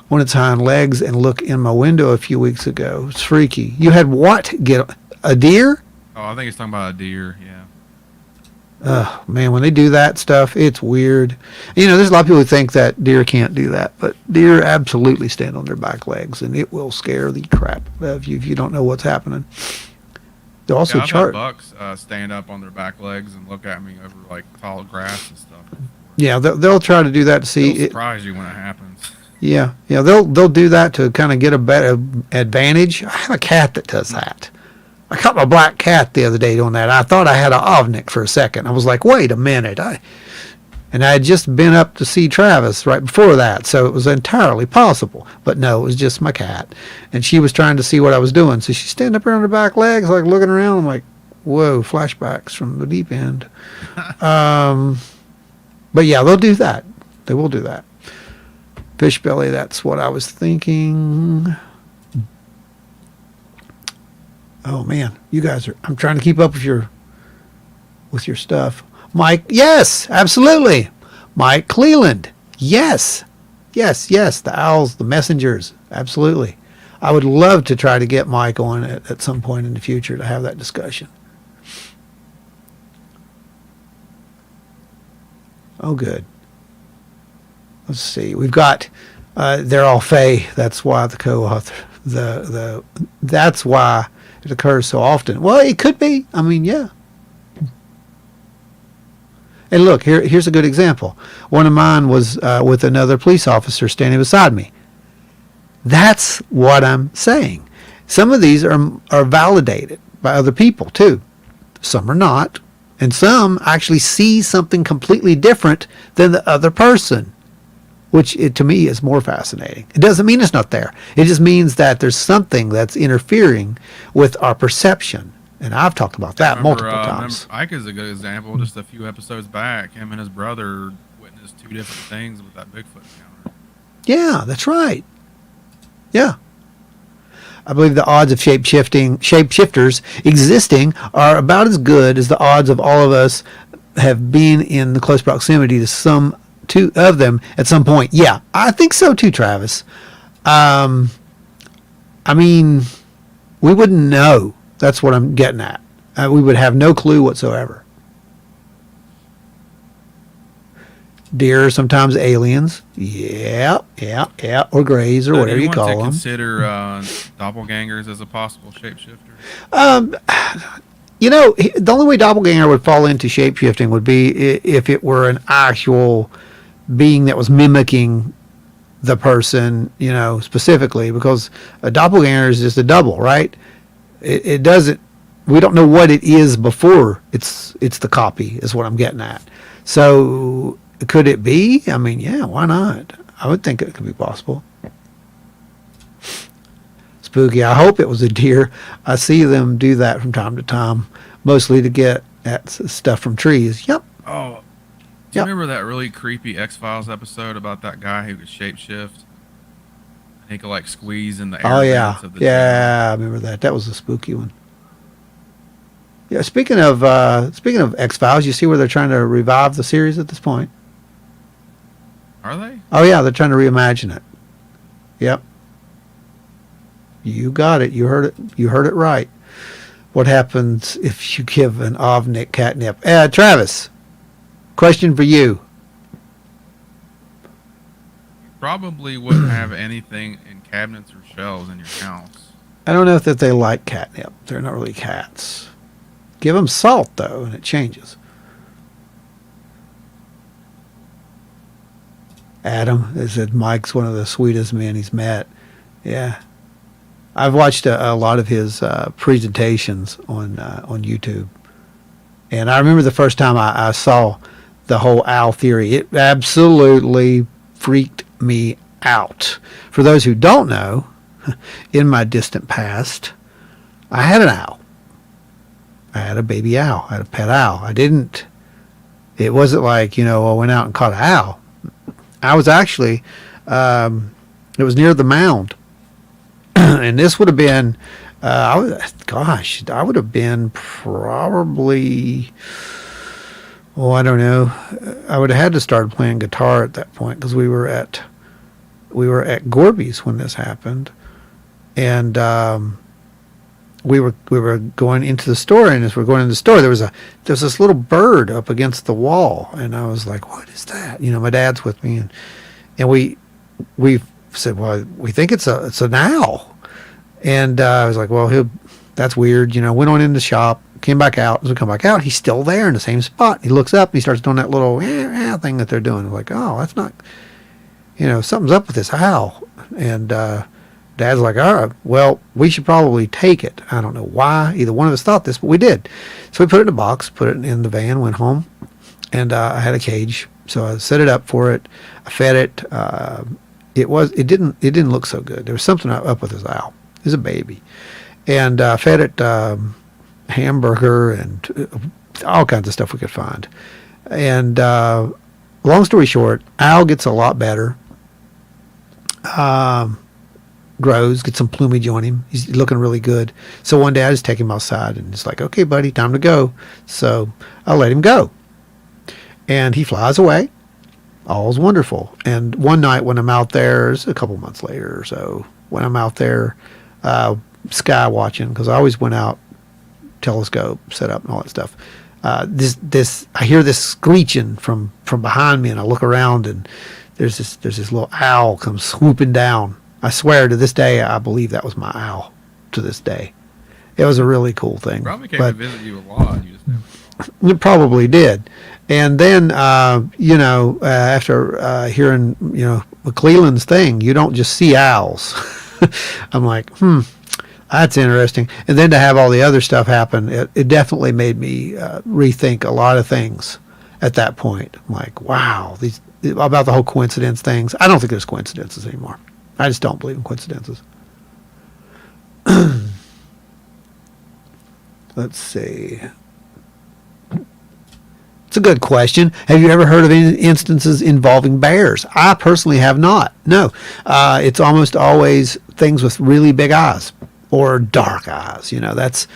[SPEAKER 1] on its hind legs and look in my window a few weeks ago. It's freaky. You had what? Get a deer?
[SPEAKER 2] Oh, I think it's talking about a deer, yeah.
[SPEAKER 1] Oh, man, when they do that stuff, it's weird. You know, there's a lot of people who think that deer can't do that, but deer absolutely stand on their back legs, and it will scare the crap out of you if you don't know what's happening. They're also
[SPEAKER 2] I've had bucks stand up on their back legs and look at me over like tall grass and stuff.
[SPEAKER 1] Yeah, they'll try to do that to see.
[SPEAKER 2] It'll surprise you when it happens.
[SPEAKER 1] Yeah, they'll do that to kind of get a better advantage. I have a cat that does that. I caught my black cat the other day doing that. I thought I had an ovnik for a second. I was like, wait a minute. And I had just been up to see Travis right before that, so it was entirely possible. But no, it was just my cat. And she was trying to see what I was doing. So she's standing up there on her back legs, like looking around. I'm like, whoa, flashbacks from the deep end. But yeah, they'll do that. They will do that. Fish belly, that's what I was thinking. Oh man, you guys are. I'm trying to keep up with your stuff. Mike, yes, absolutely. Mike Cleland, yes, yes. The owls, the messengers, absolutely. I would love to try to get Mike on at some point in the future to have that discussion. Oh, good. Let's see. We've got. They're all Faye. That's why the co-author. That's why it occurs so often. Well, it could be. I mean, yeah. And look, here's a good example. One of mine was with another police officer standing beside me. That's what I'm saying. Some of these are validated by other people too. Some are not. And some actually see something completely different than the other person, which to me is more fascinating. It doesn't mean it's not there. It just means that there's something that's interfering with our perception. And I've talked about that multiple times.
[SPEAKER 2] Ike is a good example. Just a few episodes back, him and his brother witnessed two different things with that Bigfoot encounter.
[SPEAKER 1] Yeah, that's right. Yeah. I believe the odds of shapeshifters existing are about as good as the odds of all of us have been in the close proximity to two of them at some point. Yeah, I think so too, Travis. I mean, we wouldn't know. That's what I'm getting at. We would have no clue whatsoever. Deer, sometimes aliens. Yeah. Or grays, or whatever you call them.
[SPEAKER 2] Consider doppelgangers as a possible shapeshifter?
[SPEAKER 1] The only way doppelganger would fall into shapeshifting would be if it were an actual being that was mimicking the person, specifically, because a doppelganger is just a double, right? It doesn't. We don't know what it is before it's the copy. Is what I'm getting at. So. Could it be? I mean, yeah, why not? I would think it could be possible. Spooky. I hope it was a deer. I see them do that from time to time, mostly to get at stuff from trees. Yep.
[SPEAKER 2] Oh, do you remember that really creepy X-Files episode about that guy who could shapeshift? He could squeeze in the air.
[SPEAKER 1] Oh yeah,
[SPEAKER 2] vents of the
[SPEAKER 1] I remember that. That was a spooky one. Yeah. Speaking of X-Files, you see where they're trying to revive the series at this point.
[SPEAKER 2] Are they?
[SPEAKER 1] Oh yeah, they're trying to reimagine it. Yep. You got it. You heard it. You heard it right. What happens if you give an ovnik catnip? Travis, question for you.
[SPEAKER 2] You probably wouldn't have anything in cabinets or shelves in your house.
[SPEAKER 1] I don't know that they like catnip. They're not really cats. Give them salt though, and it changes. Adam, they said Mike's one of the sweetest men he's met. Yeah. I've watched a lot of his presentations on YouTube. And I remember the first time I saw the whole owl theory. It absolutely freaked me out. For those who don't know, in my distant past, I had an owl. I had a baby owl. I had a pet owl. It wasn't like, I went out and caught an owl. I was actually, it was near the mound. And this would have been, I would have been probably, I don't know. I would have had to start playing guitar at that point because we were at Gorby's when this happened. And we were going into the store, and as we're going into the store, there's this little bird up against the wall, and I was like, "What is that?" My dad's with me, and we said, "Well, we think it's an owl," and I was like, "Well, that's weird." Went on in the shop, came back out. As we come back out, he's still there in the same spot. He looks up, and he starts doing that little thing that they're doing. I'm like, "Oh, that's not, something's up with this owl," and Dad's like, all right, well, we should probably take it. I don't know why either one of us thought this, but we did. So we put it in a box, put it in the van, went home, and I had a cage. So I set it up for it. I fed it. It didn't look so good. There was something up with this owl. It was a baby, and fed it hamburger and all kinds of stuff we could find. And long story short, owl gets a lot better. grows, get some plumage on him. He's looking really good. So one day I just take him outside and it's like, okay, buddy, time to go. So I let him go. And he flies away. All's wonderful. And one night when I'm out there, it's a couple months later or so, when I'm out there sky watching, because I always went out, telescope set up and all that stuff. I hear this screeching from behind me, and I look around, and there's this little owl comes swooping down. I swear to this day, I believe that was my owl. To this day, it was a really cool thing.
[SPEAKER 2] Probably came to visit you a lot. You just never saw it.
[SPEAKER 1] It probably did. And then, after hearing, McClelland's thing, you don't just see owls. I'm like, that's interesting. And then to have all the other stuff happen, it definitely made me rethink a lot of things at that point. I'm like, wow, about the whole coincidence things. I don't think there's coincidences anymore. I just don't believe in coincidences. Let's see. It's a good question. Have you ever heard of any instances involving bears? I personally have not. No. It's almost always things with really big eyes or dark eyes. That's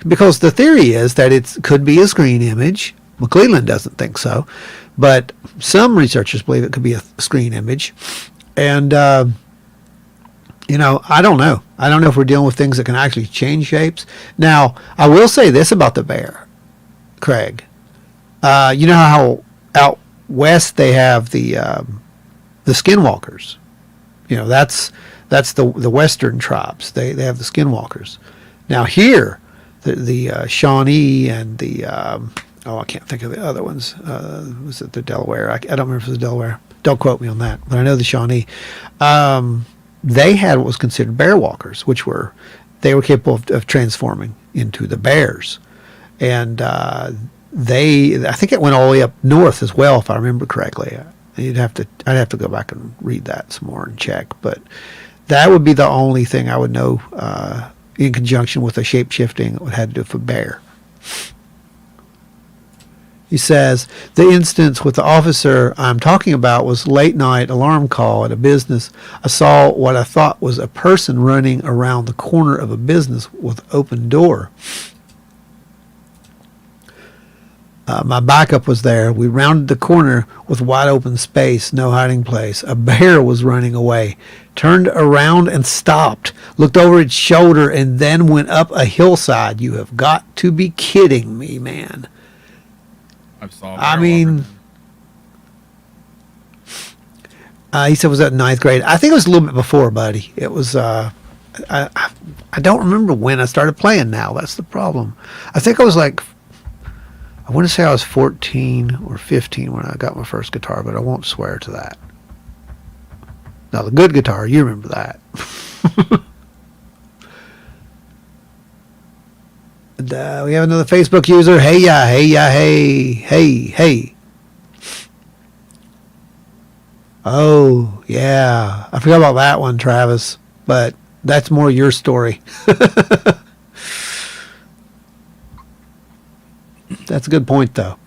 [SPEAKER 1] because the theory is that it could be a screen image. McClelland doesn't think so, but some researchers believe it could be a screen image. And, I don't know. I don't know if we're dealing with things that can actually change shapes. Now, I will say this about the bear, Craig. You know how out west they have the skinwalkers. That's the western tribes. They have the skinwalkers. Now here, the Shawnee and the I can't think of the other ones. Was it the Delaware? I don't remember if it was Delaware. Don't quote me on that, but I know the Shawnee. They had what was considered bear walkers, which they were capable of transforming into the bears, and I think it went all the way up north as well, if I remember correctly. I'd have to go back and read that some more and check, but that would be the only thing I would know in conjunction with the shape shifting that would have to do with a bear. He says, the instance with the officer I'm talking about was late night alarm call at a business. I saw what I thought was a person running around the corner of a business with open door. My backup was there. We rounded the corner with wide open space, no hiding place. A bear was running away, turned around and stopped, looked over its shoulder, and then went up a hillside. You have got to be kidding me, man.
[SPEAKER 2] I've saw.
[SPEAKER 1] He said was that ninth grade. I think it was a little bit before, buddy. It was. I don't remember when I started playing. Now that's the problem. I think I was like. I want to say I was 14 or 15 when I got my first guitar, but I won't swear to that. Now, the good guitar, you remember that. And, we have another Facebook user. Hey, ya, hey, ya, hey, hey, hey. Oh, yeah. I forgot about that one, Travis, but that's more your story. That's a good point, though.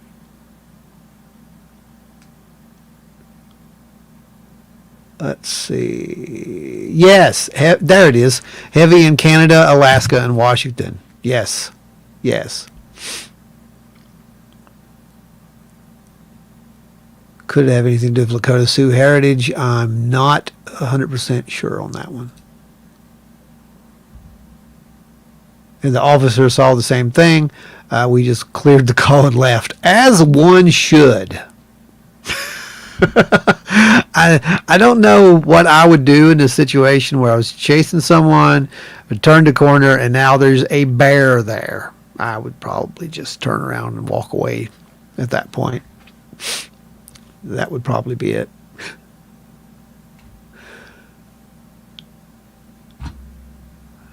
[SPEAKER 1] Let's see. Yes, there it is. Heavy in Canada, Alaska, and Washington. Yes, yes. Could it have anything to do with Lakota Sioux heritage? I'm not 100% sure on that one. And the officer saw the same thing. We just cleared the call and left, as one should. I don't know what I would do in a situation where I was chasing someone, turned a corner, and now there's a bear there. I would probably just turn around and walk away at that point. That would probably be it.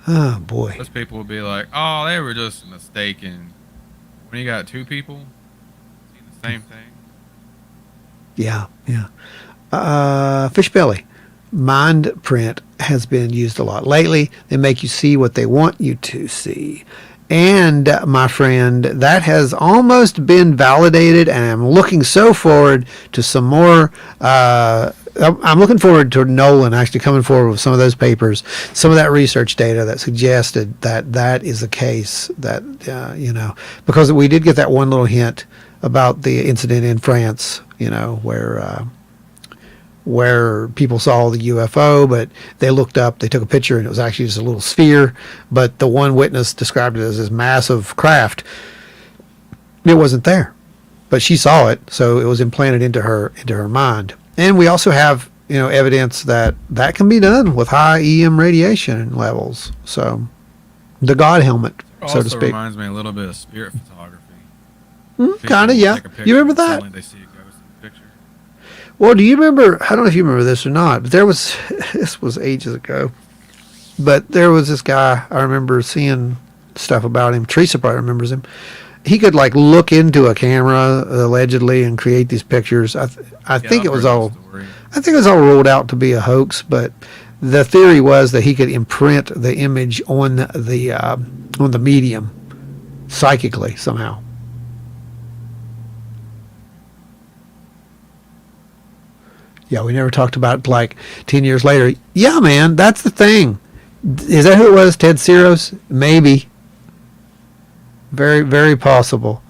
[SPEAKER 1] Oh, boy.
[SPEAKER 2] Those people would be like, oh, they were just mistaken. When you got two people seeing the same thing.
[SPEAKER 1] Yeah, yeah. Fish Belly. mind print has been used a lot lately. They make you see what they want you to see. And my friend, that has almost been validated, and I'm looking so forward to some more. I'm looking forward to Nolan actually coming forward with some of those papers, some of that research data that suggested that that is the case. That because we did get that one little hint about the incident in France, where people saw the UFO, but they looked up, they took a picture, and it was actually just a little sphere. But the one witness described it as this massive craft. It wasn't there, but she saw it, so it was implanted into her mind. And we also have evidence that can be done with high EM radiation levels. So the God helmet, so to speak.
[SPEAKER 2] Reminds me a little bit of spirit photography.
[SPEAKER 1] Kind of, yeah.
[SPEAKER 2] Take a picture
[SPEAKER 1] You remember
[SPEAKER 2] and
[SPEAKER 1] that?
[SPEAKER 2] suddenly they see a ghost in the picture.
[SPEAKER 1] Well, do you remember? I don't know if you remember this or not, but this was ages ago. But there was this guy, I remember seeing stuff about him. Teresa probably remembers him. He could look into a camera allegedly and create these pictures. I think it was all ruled out to be a hoax, but the theory was that he could imprint the image on the medium psychically somehow. Yeah, we never talked about it 10 years later. Yeah, man, that's the thing. Is that who it was? Ted Seros? Maybe. Very, very possible.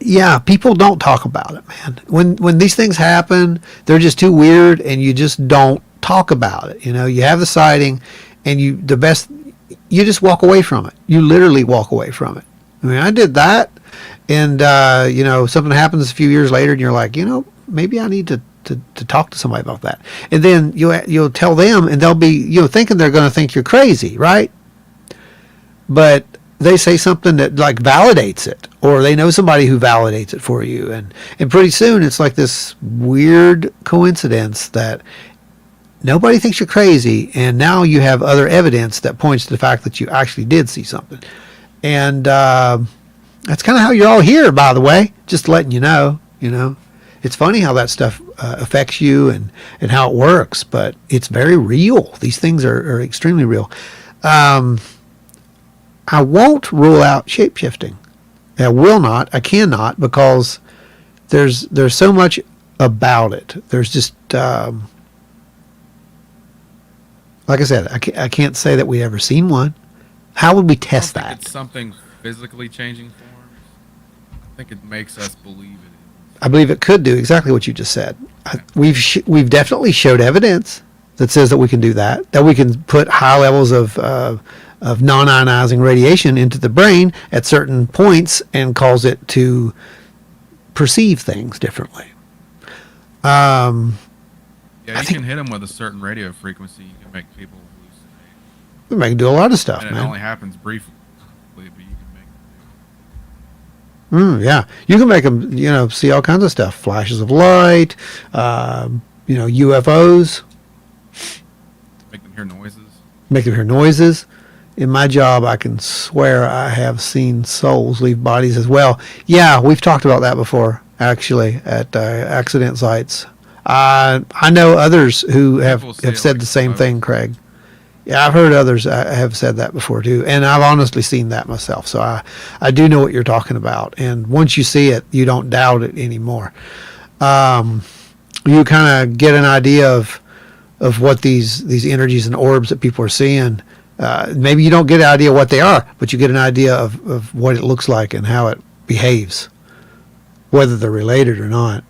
[SPEAKER 1] Yeah, people don't talk about it, man. When these things happen, they're just too weird, and you just don't talk about it. You have the sighting, and you just walk away from it. You literally walk away from it. I mean, I did that, and something happens a few years later, and you're like, maybe I need to talk to somebody about that. And then you'll tell them, and they'll be thinking they're going to think you're crazy, right? But they say something that validates it, or they know somebody who validates it for you, and pretty soon it's like this weird coincidence that nobody thinks you're crazy, and now you have other evidence that points to the fact that you actually did see something. And that's kind of how you're all here, by the way, just letting you know. It's funny how that stuff affects you and how it works, but it's very real. These things are extremely real. I won't rule out shape-shifting. I will not. I cannot, because there's so much about it. There's just like I said, I can't say that we ever seen one. How would we test that?
[SPEAKER 2] It's something physically changing forms. I think it makes us believe it.
[SPEAKER 1] I believe it could do exactly what you just said. We've definitely showed evidence that says that we can do that. That we can put high levels of non-ionizing radiation into the brain at certain points and cause it to perceive things differently.
[SPEAKER 2] You can hit them with a certain radio frequency. You can make people hallucinate.
[SPEAKER 1] We can do a lot of stuff,
[SPEAKER 2] and it
[SPEAKER 1] man.
[SPEAKER 2] only happens briefly, but you can make
[SPEAKER 1] Yeah, you can make them, see all kinds of stuff. Flashes of light, UFOs.
[SPEAKER 2] Make them hear noises.
[SPEAKER 1] Make them hear noises. In my job, I can swear I have seen souls leave bodies as well. Yeah, we've talked about that before, actually, at accident sites. I know others who have said the same thing, Craig. Yeah, I've heard others have said that before, too. And I've honestly seen that myself. So I do know what you're talking about. And once you see it, you don't doubt it anymore. You kind of get an idea of what these energies and orbs that people are seeing. Maybe you don't get an idea what they are, but you get an idea of what it looks like and how it behaves, whether they're related or not.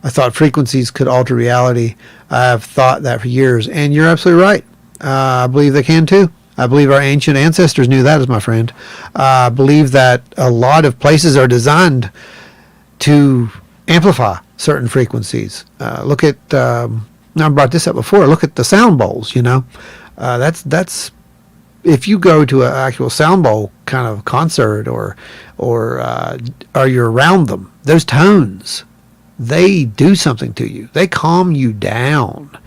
[SPEAKER 1] I thought frequencies could alter reality. I've thought that for years, and you're absolutely right. I believe they can too. I believe our ancient ancestors knew that, as my friend. I believe that a lot of places are designed to amplify certain frequencies. Look at, I brought this up before, look at the sound bowls, that's if you go to an actual sound bowl kind of concert or you're around them, those tones, they do something to you. They calm you down.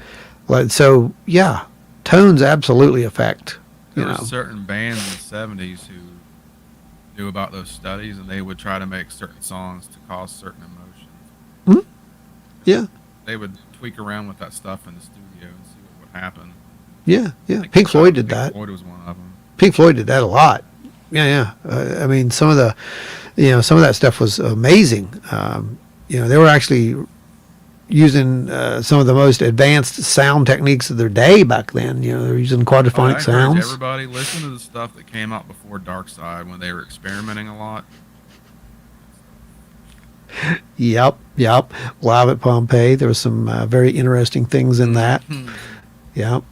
[SPEAKER 1] So yeah, tones absolutely affect.
[SPEAKER 2] There were certain bands in the 70s who knew about those studies, and they would try to make certain songs to cause certain emotions.
[SPEAKER 1] Yeah.
[SPEAKER 2] They would tweak around with that stuff in the studio and see what would happen.
[SPEAKER 1] Yeah.
[SPEAKER 2] I
[SPEAKER 1] Yeah.
[SPEAKER 2] think
[SPEAKER 1] Pink Floyd did
[SPEAKER 2] Pink
[SPEAKER 1] that.
[SPEAKER 2] Floyd was one of them.
[SPEAKER 1] Pink Floyd did that a lot. Yeah. I mean, some of some of that stuff was amazing. They were actually using some of the most advanced sound techniques of their day back then. They were using quadraphonic
[SPEAKER 2] I encourage
[SPEAKER 1] sounds.
[SPEAKER 2] everybody listen to the stuff that came out before Dark Side when they were experimenting a lot.
[SPEAKER 1] Yep. Live at Pompeii. There was some very interesting things in that. Yep.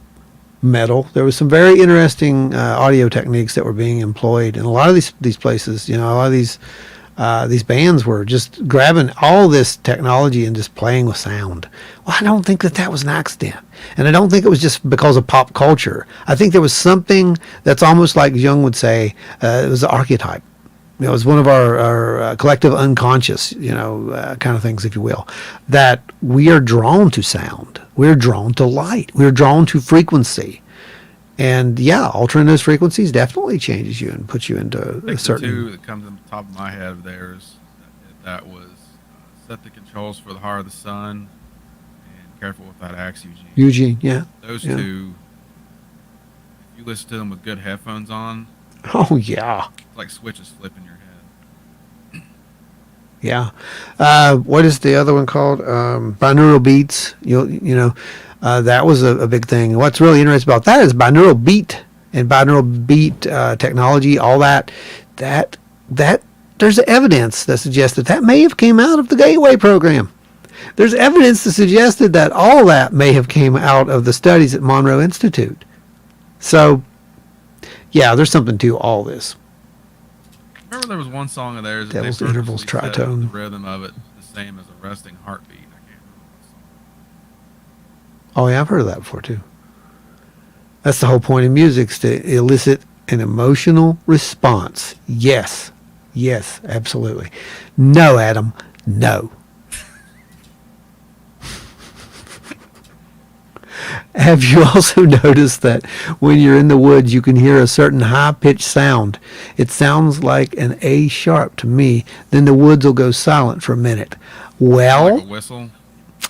[SPEAKER 1] Metal. There was some very interesting audio techniques that were being employed, and a lot of these places. A lot of these bands were just grabbing all this technology and just playing with sound. Well, I don't think that was an accident, and I don't think it was just because of pop culture. I think there was something that's almost like Jung would say, it was the archetype. It was one of our collective unconscious, kind of things, if you will, that we are drawn to sound. We're drawn to light. We're drawn to frequency. And yeah, altering those frequencies definitely changes you and puts you into a certain...
[SPEAKER 2] The two that comes in the top of my head of theirs, that was Set the Controls for the Heart of the Sun and Careful with That Axe, Eugene.
[SPEAKER 1] Eugene, yeah.
[SPEAKER 2] Those two, if you listen to them with good headphones on,
[SPEAKER 1] oh yeah,
[SPEAKER 2] it's like switches flip in your head.
[SPEAKER 1] Yeah. What is the other one called? Binaural beats. That was a big thing. What's really interesting about that is binaural beat and binaural beat technology. All that there's evidence that suggests that may have came out of the Gateway program. There's evidence that suggested that all that may have came out of the studies at Monroe Institute. So, yeah, there's something to all this.
[SPEAKER 2] Remember there was one song of theirs that
[SPEAKER 1] Devil's
[SPEAKER 2] they
[SPEAKER 1] Intervals
[SPEAKER 2] purposely set
[SPEAKER 1] Tritone.
[SPEAKER 2] the rhythm of it the same as a resting heartbeat. I can't remember what song.
[SPEAKER 1] Oh, yeah, I've heard of that before, too. That's the whole point of music, is to elicit an emotional response. Yes, absolutely. No, Adam, no. Have you also noticed that when you're in the woods, you can hear a certain high-pitched sound? It sounds like an A sharp to me. Then the woods will go silent for a minute. Well,
[SPEAKER 2] Like a whistle?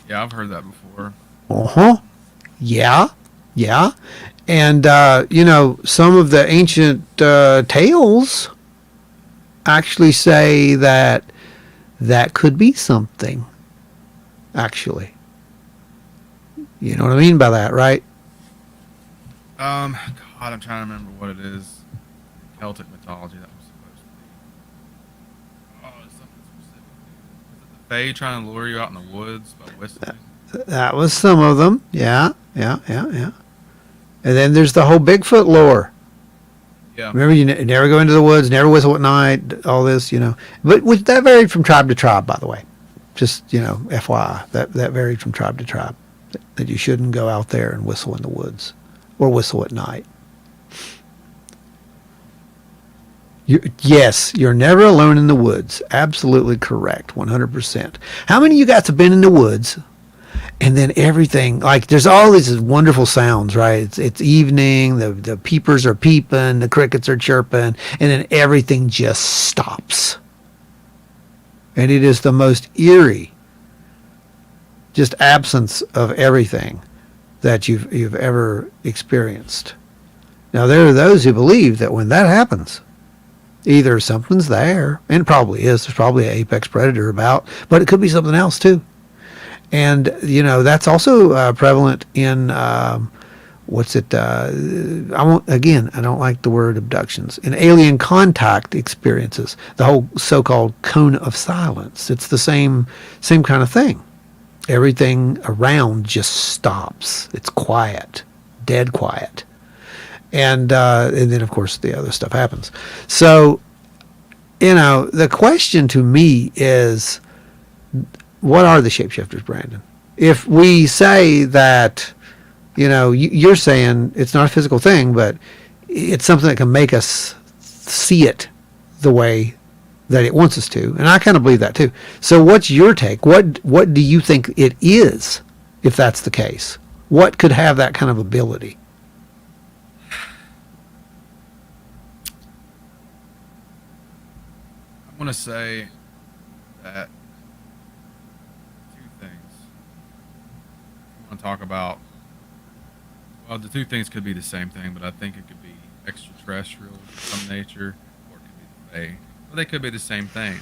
[SPEAKER 2] Yeah, I've heard that before.
[SPEAKER 1] Yeah. And, some of the ancient tales actually say that could be something, actually. You know what I mean by that, right?
[SPEAKER 2] God, I'm trying to remember what it is. Celtic mythology that was supposed to be. Oh, it's something specific. Is it the Fae trying to lure you out in the woods by whistling?
[SPEAKER 1] That was some of them. Yeah. And then there's the whole Bigfoot lore.
[SPEAKER 2] Yeah.
[SPEAKER 1] Remember, you never go into the woods, never whistle at night, all this, But that varied from tribe to tribe, by the way. Just, FYI, that varied from tribe to tribe. That you shouldn't go out there and whistle in the woods or whistle at night. Yes, you're never alone in the woods. Absolutely correct, 100%. How many of you guys have been in the woods and then everything, like there's all these wonderful sounds, right? It's evening, the peepers are peeping, the crickets are chirping, and then everything just stops. And it is the most eerie just absence of everything that you've ever experienced. Now, there are those who believe that when that happens, either something's there, and it probably is, there's probably an apex predator about, but it could be something else too. And, that's also prevalent in, I don't like the word abductions, in alien contact experiences, the whole so-called cone of silence. It's the same kind of thing. Everything around just stops. It's quiet, dead quiet. And then, of course, the other stuff happens. So, the question to me is, what are the shapeshifters, Brandon? If we say that, you're saying it's not a physical thing, but it's something that can make us see it the way that it wants us to, and I kind of believe that too. So what's your take? What do you think it is, if that's the case? What could have that kind of ability?
[SPEAKER 2] I want to say that two things. talk about, well, the two things could be the same thing, but I think it could be extraterrestrial in some nature, or it could be the Fae. But they could be the same thing.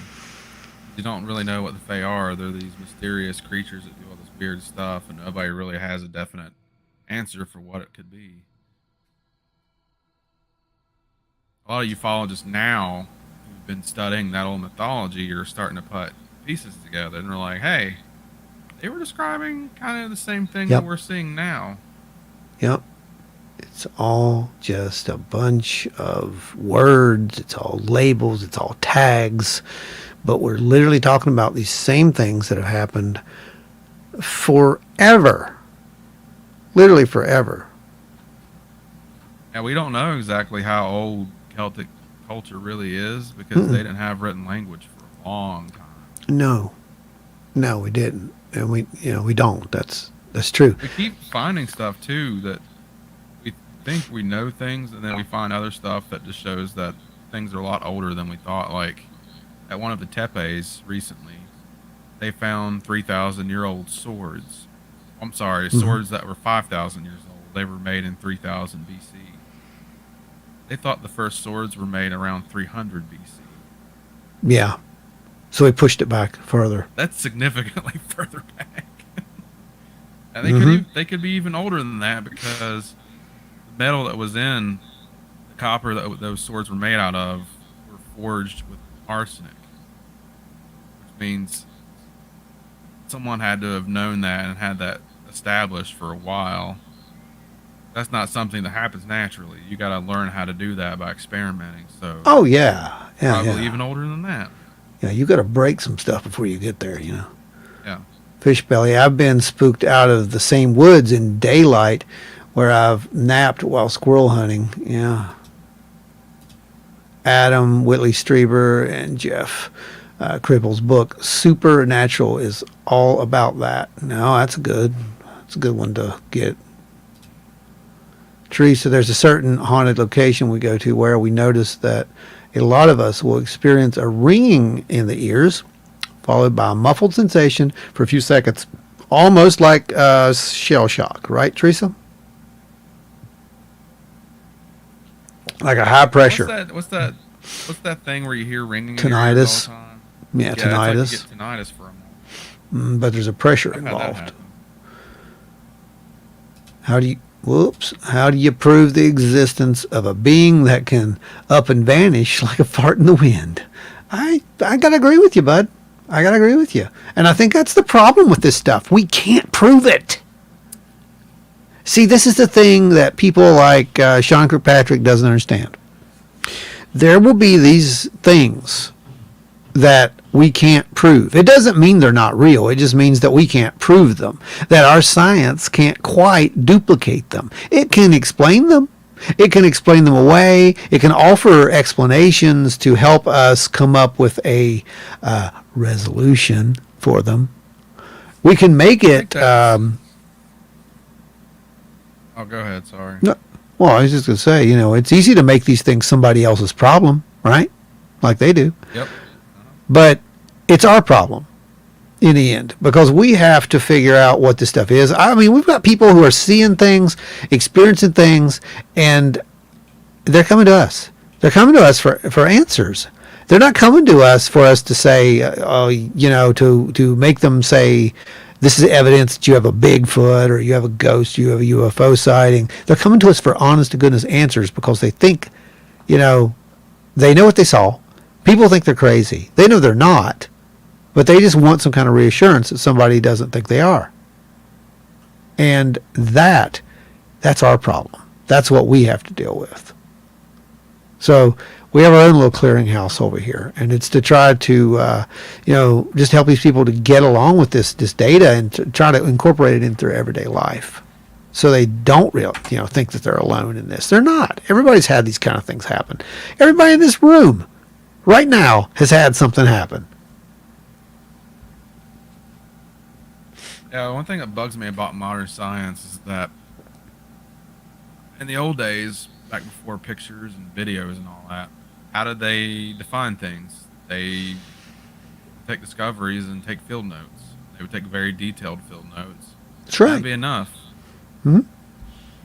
[SPEAKER 2] You don't really know what the Fae are. They're these mysterious creatures that do all this weird stuff, and nobody really has a definite answer for what it could be. A lot of ufologists now who've been studying that old mythology are starting to put pieces together, and they're like, hey, they were describing kind of the same thing
[SPEAKER 1] Yep.
[SPEAKER 2] that we're seeing now.
[SPEAKER 1] Yep. It's all just a bunch of words. It's all labels. It's all tags. But we're literally talking about these same things that have happened forever. Literally forever.
[SPEAKER 2] Yeah, we don't know exactly how old Celtic culture really is because they didn't have written language for a long time.
[SPEAKER 1] No, we didn't, and we don't. That's true.
[SPEAKER 2] We keep finding stuff too that we think we know things, and then we find other stuff that just shows that things are a lot older than we thought. Like at one of the tepes recently, they found 3,000-year-old swords. I'm sorry, swords that were 5,000 years old. They were made in 3000 BC. They thought the first swords were made around 300 BC.
[SPEAKER 1] Yeah. So we pushed it back further.
[SPEAKER 2] That's significantly further back. And they could be even older than that because the metal that was in the copper that those swords were made out of were forged with arsenic, which means someone had to have known that and had that established for a while. That's not something that happens naturally. You got to learn how to do that by experimenting. So,
[SPEAKER 1] Oh yeah,
[SPEAKER 2] probably
[SPEAKER 1] yeah.
[SPEAKER 2] even older than that.
[SPEAKER 1] Yeah, you got to break some stuff before you get there.
[SPEAKER 2] Yeah.
[SPEAKER 1] Fish belly. I've been spooked out of the same woods in daylight where I've napped while squirrel hunting. Yeah. Adam Whitley Strieber and Jeff Cribble's book Supernatural is all about that. No, that's a good one to get. Teresa, there's a certain haunted location we go to where we notice that a lot of us will experience a ringing in the ears, followed by a muffled sensation for a few seconds, almost like shell shock, right, Teresa? Like a high pressure.
[SPEAKER 2] What's that thing where you hear ringing
[SPEAKER 1] Tinnitus.
[SPEAKER 2] in your ears all the time?
[SPEAKER 1] Yeah,
[SPEAKER 2] It's
[SPEAKER 1] tinnitus.
[SPEAKER 2] like you get tinnitus for a moment.
[SPEAKER 1] But there's a pressure
[SPEAKER 2] I've had that
[SPEAKER 1] involved.
[SPEAKER 2] happen.
[SPEAKER 1] How do you prove the existence of a being that can up and vanish like a fart in the wind? I gotta agree with you, bud. I gotta agree with you. And I think that's the problem with this stuff. We can't prove it. See, this is the thing that people like Sean Kirkpatrick doesn't understand. There will be these things that we can't prove. It doesn't mean they're not real. It just means that we can't prove them, that our science can't quite duplicate them. It can explain them. It can explain them away. It can offer explanations to help us come up with a resolution for them. We can make it.
[SPEAKER 2] Oh, go ahead. Sorry.
[SPEAKER 1] No, well, I was just going to say, it's easy to make these things somebody else's problem, right? Like they do.
[SPEAKER 2] Yep.
[SPEAKER 1] But it's our problem in the end because we have to figure out what this stuff is. I mean, we've got people who are seeing things, experiencing things, and they're coming to us. They're coming to us for answers. They're not coming to us for us to say, to make them say, this is evidence that you have a Bigfoot or you have a ghost, you have a UFO sighting. They're coming to us for honest to goodness answers because they think, they know what they saw. People think they're crazy. They know they're not, but they just want some kind of reassurance that somebody doesn't think they are. And that's our problem. That's what we have to deal with. So we have our own little clearinghouse over here, and it's to try to, just help these people to get along with this data and to try to incorporate it into their everyday life, so they don't really, think that they're alone in this. They're not. Everybody's had these kind of things happen. Everybody in this room right now has had something happen.
[SPEAKER 2] Yeah, one thing that bugs me about modern science is that in the old days, back before pictures and videos and all that, how did they define things? They take discoveries and take field notes. They would take very detailed field notes.
[SPEAKER 1] That's right.
[SPEAKER 2] That'd be enough.
[SPEAKER 1] Mhm.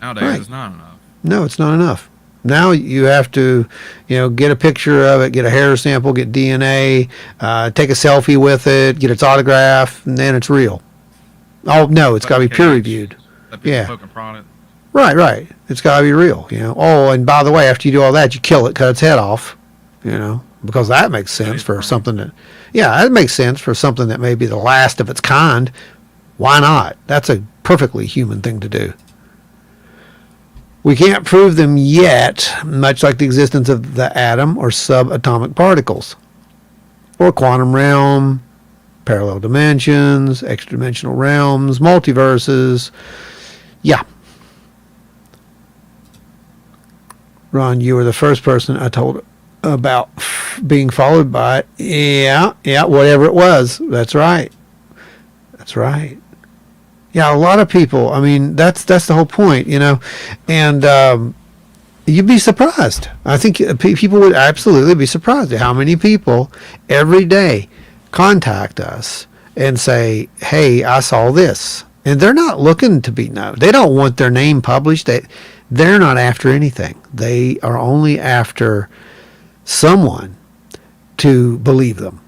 [SPEAKER 2] Nowadays,
[SPEAKER 1] Right.
[SPEAKER 2] it's not enough.
[SPEAKER 1] No, it's not enough. Now you have to, get a picture of it, get a hair sample, get DNA, take a selfie with it, get its autograph, and then it's real. Oh no, it's got to be peer reviewed.
[SPEAKER 2] That people
[SPEAKER 1] Yeah.
[SPEAKER 2] poking prod it.
[SPEAKER 1] Right. It's got to be real. Oh, and by the way, after you do all that, you kill it, cut its head off. Because that makes sense for something that, that makes sense for something that may be the last of its kind. Why not? That's a perfectly human thing to do. We can't prove them yet, much like the existence of the atom or subatomic particles, or quantum realm, parallel dimensions, extra-dimensional realms, multiverses. Yeah. Ron, you were the first person I told about being followed by it. Yeah, whatever it was. That's right. Yeah, a lot of people. I mean, that's the whole point, and you'd be surprised. I think people would absolutely be surprised at how many people every day contact us and say, "Hey, I saw this," and they're not looking to be known. They don't want their name published. They're not after anything. They are only after someone to believe them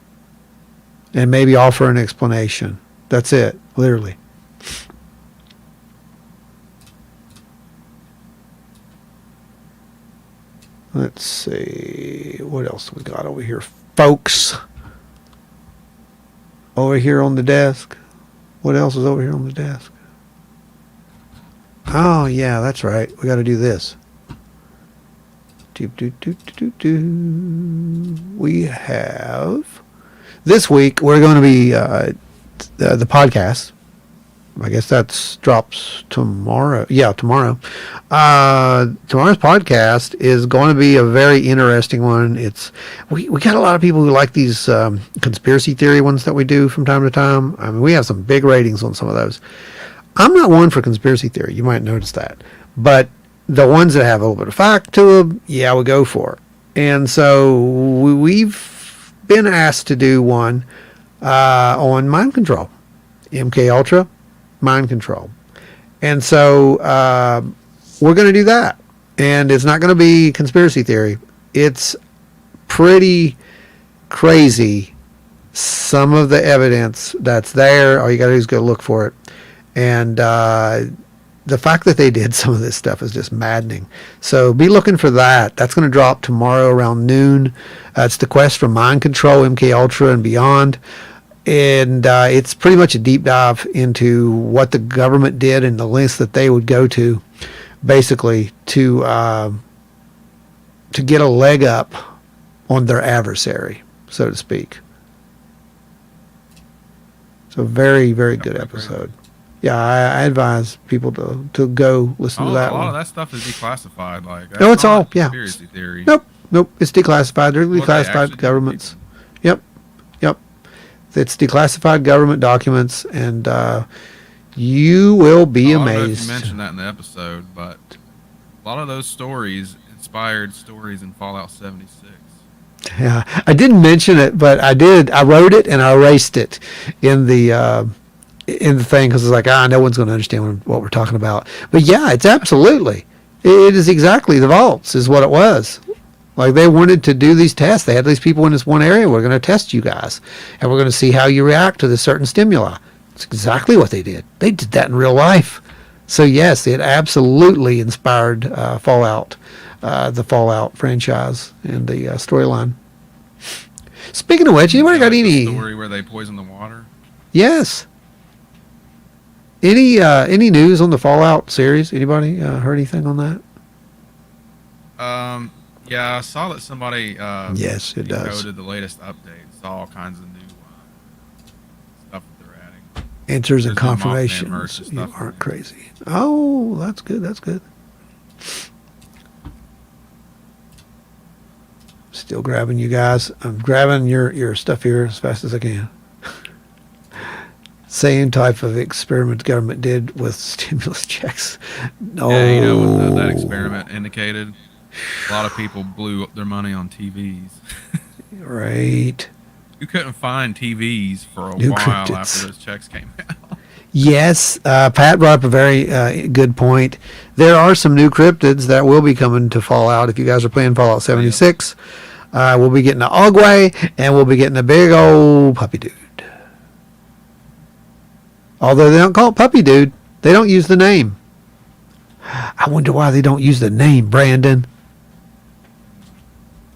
[SPEAKER 1] and maybe offer an explanation. That's it, literally. Let's see, what else we got over here, folks? Over here on the desk. What else is over here on the desk? Oh, yeah, that's right. We got to do this. We have, this week, we're going to be, the podcast. I guess that drops tomorrow. Yeah, tomorrow. Tomorrow's podcast is going to be a very interesting one. We got a lot of people who like these conspiracy theory ones that we do from time to time. I mean, we have some big ratings on some of those. I'm not one for conspiracy theory. You might notice that. But the ones that have a little bit of fact to them, yeah, we go for it. And so we've been asked to do one on mind control. MK Ultra. Mind control. And so we're going to do that. And it's not going to be conspiracy theory. It's pretty crazy, some of the evidence that's there. All you got to do is go look for it. And the fact that they did some of this stuff is just maddening. So be looking for that. That's going to drop tomorrow around noon. It's the quest for mind control, MK Ultra and beyond. And it's pretty much a deep dive into what the government did and the lengths that they would go to, basically, to get a leg up on their adversary, so to speak. So very, very good episode. Yeah, I advise people to go listen to that
[SPEAKER 2] one. A lot
[SPEAKER 1] one.
[SPEAKER 2] of that stuff is declassified.
[SPEAKER 1] No, it's all, yeah.
[SPEAKER 2] Conspiracy theory.
[SPEAKER 1] Nope, it's declassified. They're declassified governments. Yep. It's declassified government documents, and you will be amazed.
[SPEAKER 2] I don't know if you mentioned that in the episode, but a lot of those stories inspired stories in Fallout 76.
[SPEAKER 1] Yeah, I didn't mention it, but I did. I wrote it and I erased it in the thing because it's like, no one's going to understand what we're talking about. But yeah, it's absolutely. It is exactly the vaults is what it was. Like they wanted to do these tests. They had these people in this one area. We're going to test you guys, and we're going to see how you react to this certain stimuli. It's exactly what they did. They did that in real life. So yes, it absolutely inspired Fallout, the Fallout franchise and the storyline. Speaking of which, anybody got any
[SPEAKER 2] story where they poison the water?
[SPEAKER 1] Yes. Any news on the Fallout series? Anybody heard anything on that?
[SPEAKER 2] Yeah, I saw that somebody
[SPEAKER 1] yes, it does.
[SPEAKER 2] decoded the latest update. Saw all kinds of new stuff that they're adding.
[SPEAKER 1] Answers and
[SPEAKER 2] There's no Mothman merch
[SPEAKER 1] confirmations.
[SPEAKER 2] and
[SPEAKER 1] You
[SPEAKER 2] stuff
[SPEAKER 1] aren't
[SPEAKER 2] in there.
[SPEAKER 1] crazy. Oh, that's good. That's good. Still grabbing you guys. I'm grabbing your stuff here as fast as I can. Same type of experiment the government did with stimulus checks. No.
[SPEAKER 2] Yeah, you know what that experiment indicated? A lot of people blew up their money on TVs.
[SPEAKER 1] Right.
[SPEAKER 2] You couldn't find TVs for a
[SPEAKER 1] New
[SPEAKER 2] while
[SPEAKER 1] cryptids.
[SPEAKER 2] after those checks came out.
[SPEAKER 1] Yes, Pat brought up a very good point. There are some new cryptids that will be coming to Fallout. If you guys are playing Fallout 76, we'll be getting an Ogway, and we'll be getting a big old puppy dude. Although they don't call it puppy dude, they don't use the name. I wonder why they don't use the name, Brandon.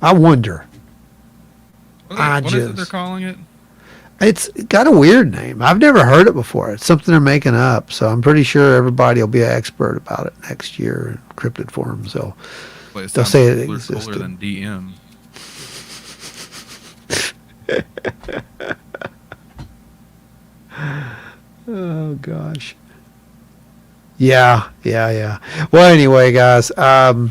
[SPEAKER 1] I wonder.
[SPEAKER 2] What is it they're calling it?
[SPEAKER 1] It's got a weird name. I've never heard it before. It's something they're making up. So I'm pretty sure everybody will be an expert about it next year in cryptid forums. They'll say it existed.
[SPEAKER 2] Cooler than DM.
[SPEAKER 1] Oh gosh. Yeah. Well, anyway, guys, I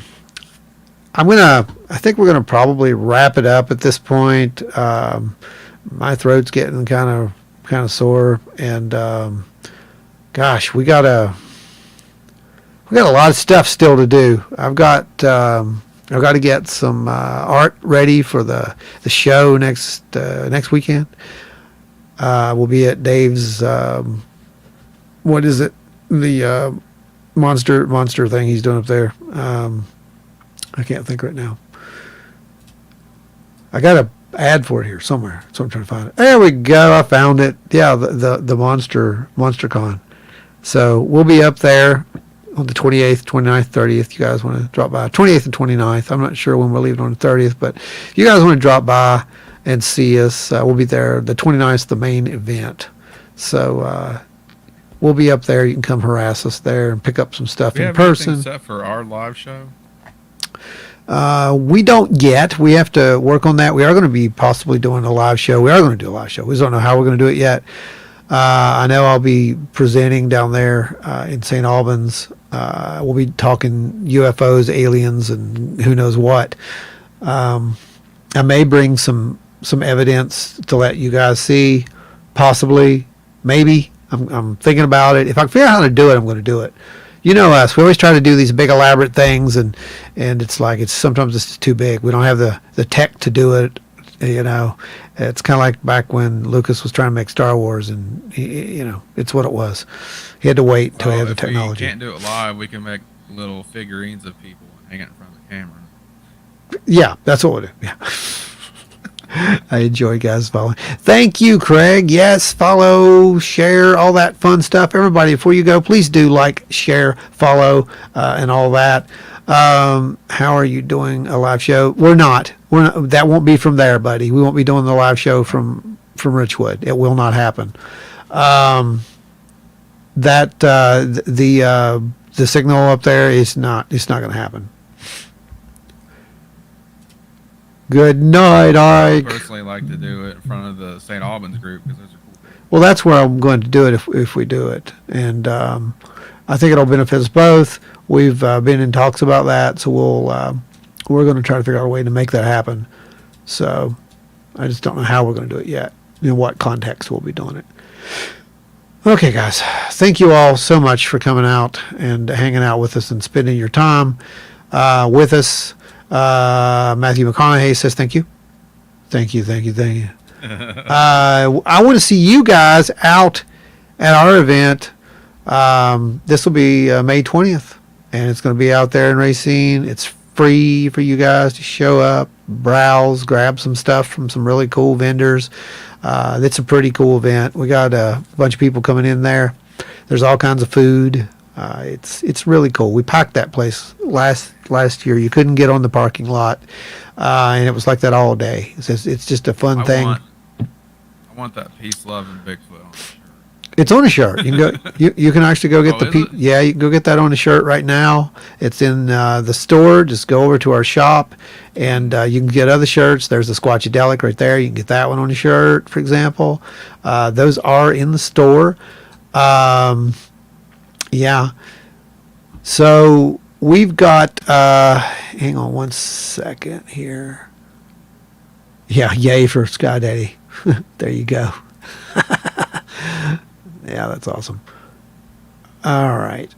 [SPEAKER 1] think we're gonna probably wrap it up at this point. My throat's getting kind of sore, and gosh, we got a lot of stuff still to do. I've got to get some art ready for the show next weekend. We'll be at Dave's. What is it? The monster thing he's doing up there. I can't think right now. I got a ad for it here somewhere, so I'm trying to find it. There we go. I found it. Yeah, the monster con. So we'll be up there on the 28th, 29th, 30th. You guys want to drop by? 28th and 29th. I'm not sure when we're leaving on the 30th, but if you guys want to drop by and see us, we'll be there. The 29th is the main event. So we'll be up there. You can come harass us there and pick up some stuff in person.
[SPEAKER 2] Anything set for our live show?
[SPEAKER 1] We don't yet. We have to work on that. We are going to be possibly doing a live show. We are going to do a live show. We just don't know how we're going to do it yet. I know I'll be presenting down there in St. Albans. We'll be talking UFOs, aliens, and who knows what. I may bring some evidence to let you guys see, possibly, maybe. I'm thinking about it. If I can figure out how to do it, I'm going to do it. You know us. We always try to do these big elaborate things, and it's like sometimes it's too big. We don't have the tech to do it. You know, it's kind of like back when Lucas was trying to make Star Wars, and it's what it was. He had to wait until he had the technology.
[SPEAKER 2] If we can't do it live, we can make little figurines of people and hang it in front of the camera.
[SPEAKER 1] Yeah, that's what we'll do. Yeah. I enjoy guys following. Thank you, Craig. Yes, follow, share, all that fun stuff. Everybody, before you go, please do like, share, follow, and all that. How are you doing a live show? We're not. That won't be from there, buddy. We won't be doing the live show from Richwood. It will not happen. The signal up there is not. It's not going to happen. Good night, Ike.
[SPEAKER 2] I personally like to do it in front of the St. Albans group because those are cool.
[SPEAKER 1] Well, that's where I'm going to do it if we do it, and I think it'll benefit us both. We've been in talks about that, so we're going to try to figure out a way to make that happen. So I just don't know how we're going to do it yet, in what context we'll be doing it. Okay, guys, thank you all so much for coming out and hanging out with us and spending your time with us. Matthew McConaughey says thank you. Thank you. I want to see you guys out at our event. This will be May 20th, and it's going to be out there in Racine. It's free for you guys to show up, browse, grab some stuff from some really cool vendors. It's a pretty cool event. We got a bunch of people coming in there. There's all kinds of food. It's really cool. We packed that place last year. You couldn't get on the parking lot, and it was like that all day. It's just a fun thing.
[SPEAKER 2] I want that peace, love, and Bigfoot on the shirt.
[SPEAKER 1] It's on a shirt. You can go. You can actually go get Yeah, you can go get that on a shirt right now. It's in the store. Just go over to our shop, and you can get other shirts. There's the Squatchadelic right there. You can get that one on a shirt, for example. Those are in the store. Yeah. So we've got, hang on one second here. Yeah, yay for Sky Daddy. There you go. Yeah, that's awesome. All right.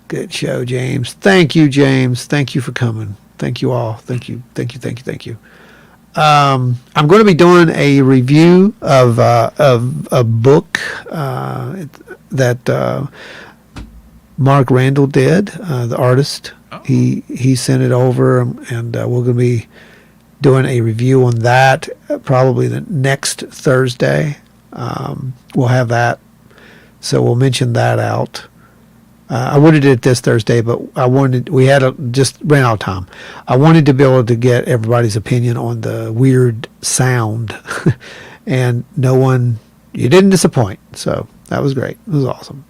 [SPEAKER 1] Good show, James. Thank you, James. Thank you for coming. Thank you all. Thank you. I'm going to be doing a review of a book that Mark Randall did, the artist.
[SPEAKER 2] Oh.
[SPEAKER 1] He sent it over, and we're going to be doing a review on that probably the next Thursday. We'll have that, so we'll mention that out. I would have did it this Thursday, but just ran out of time. I wanted to be able to get everybody's opinion on the weird sound, and you didn't disappoint. So that was great. It was awesome.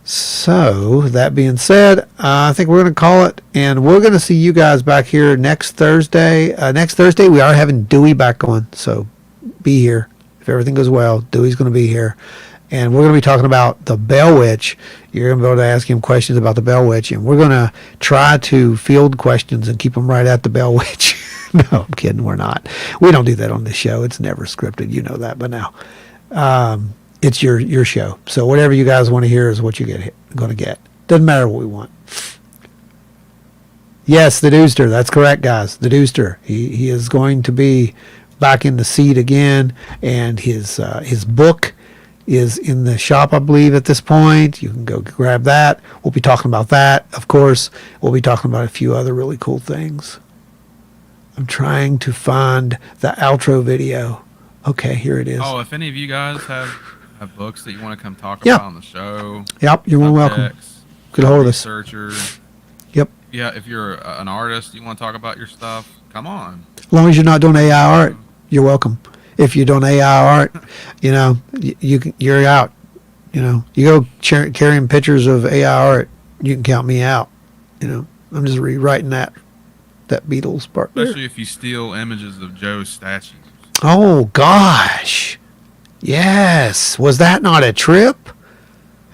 [SPEAKER 1] So that being said, I think we're going to call it, and we're going to see you guys back here next Thursday. Next Thursday, we are having Dewey back on, so be here. If everything goes well, Dewey's going to be here. And we're going to be talking about the Bell Witch. You're going to be able to ask him questions about the Bell Witch. And we're going to try to field questions and keep them right at the Bell Witch. No, I'm kidding. We're not. We don't do that on this show. It's never scripted. You know that by now. It's your show. So whatever you guys want to hear is what you're going to get. Doesn't matter what we want. Yes, the Dooster. That's correct, guys. The Dooster. He is going to be back in the seat again. And his book is in the shop, I believe, at this point. You can go grab that. We'll be talking about that, of course. We'll be talking about a few other really cool things. I'm trying to find the outro video. Okay, here it is.
[SPEAKER 2] Oh, if any of you guys have books that you want to come talk
[SPEAKER 1] Yeah.
[SPEAKER 2] about on the show.
[SPEAKER 1] Yep, you're more welcome.
[SPEAKER 2] subjects,
[SPEAKER 1] Get a hold of us.
[SPEAKER 2] Researcher.
[SPEAKER 1] Yep.
[SPEAKER 2] Yeah, if you're an artist, you want to talk about your stuff, come on.
[SPEAKER 1] As long as you're not doing AI art, you're welcome. If you're doing AI art, you're out. You go carrying pictures of AI art, you can count me out. I'm just rewriting that Beatles part there.
[SPEAKER 2] Especially if you steal images of Joe's statues.
[SPEAKER 1] Oh gosh, yes. Was that not a trip?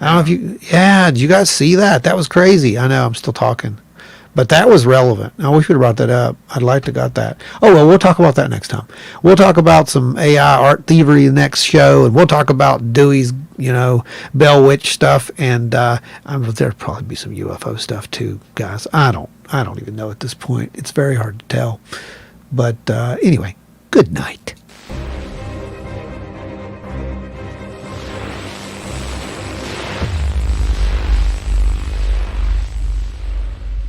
[SPEAKER 1] I don't know if you. Yeah, did you guys see that? That was crazy. I know. I'm still talking, but that was relevant. I wish we'd have brought that up. I'd like to got that. Oh well, we'll talk about that next time. We'll talk about some AI art thievery next show, and we'll talk about Dewey's, Bell Witch stuff, and there'll probably be some UFO stuff too, guys. I don't even know at this point. It's very hard to tell. But anyway, good night.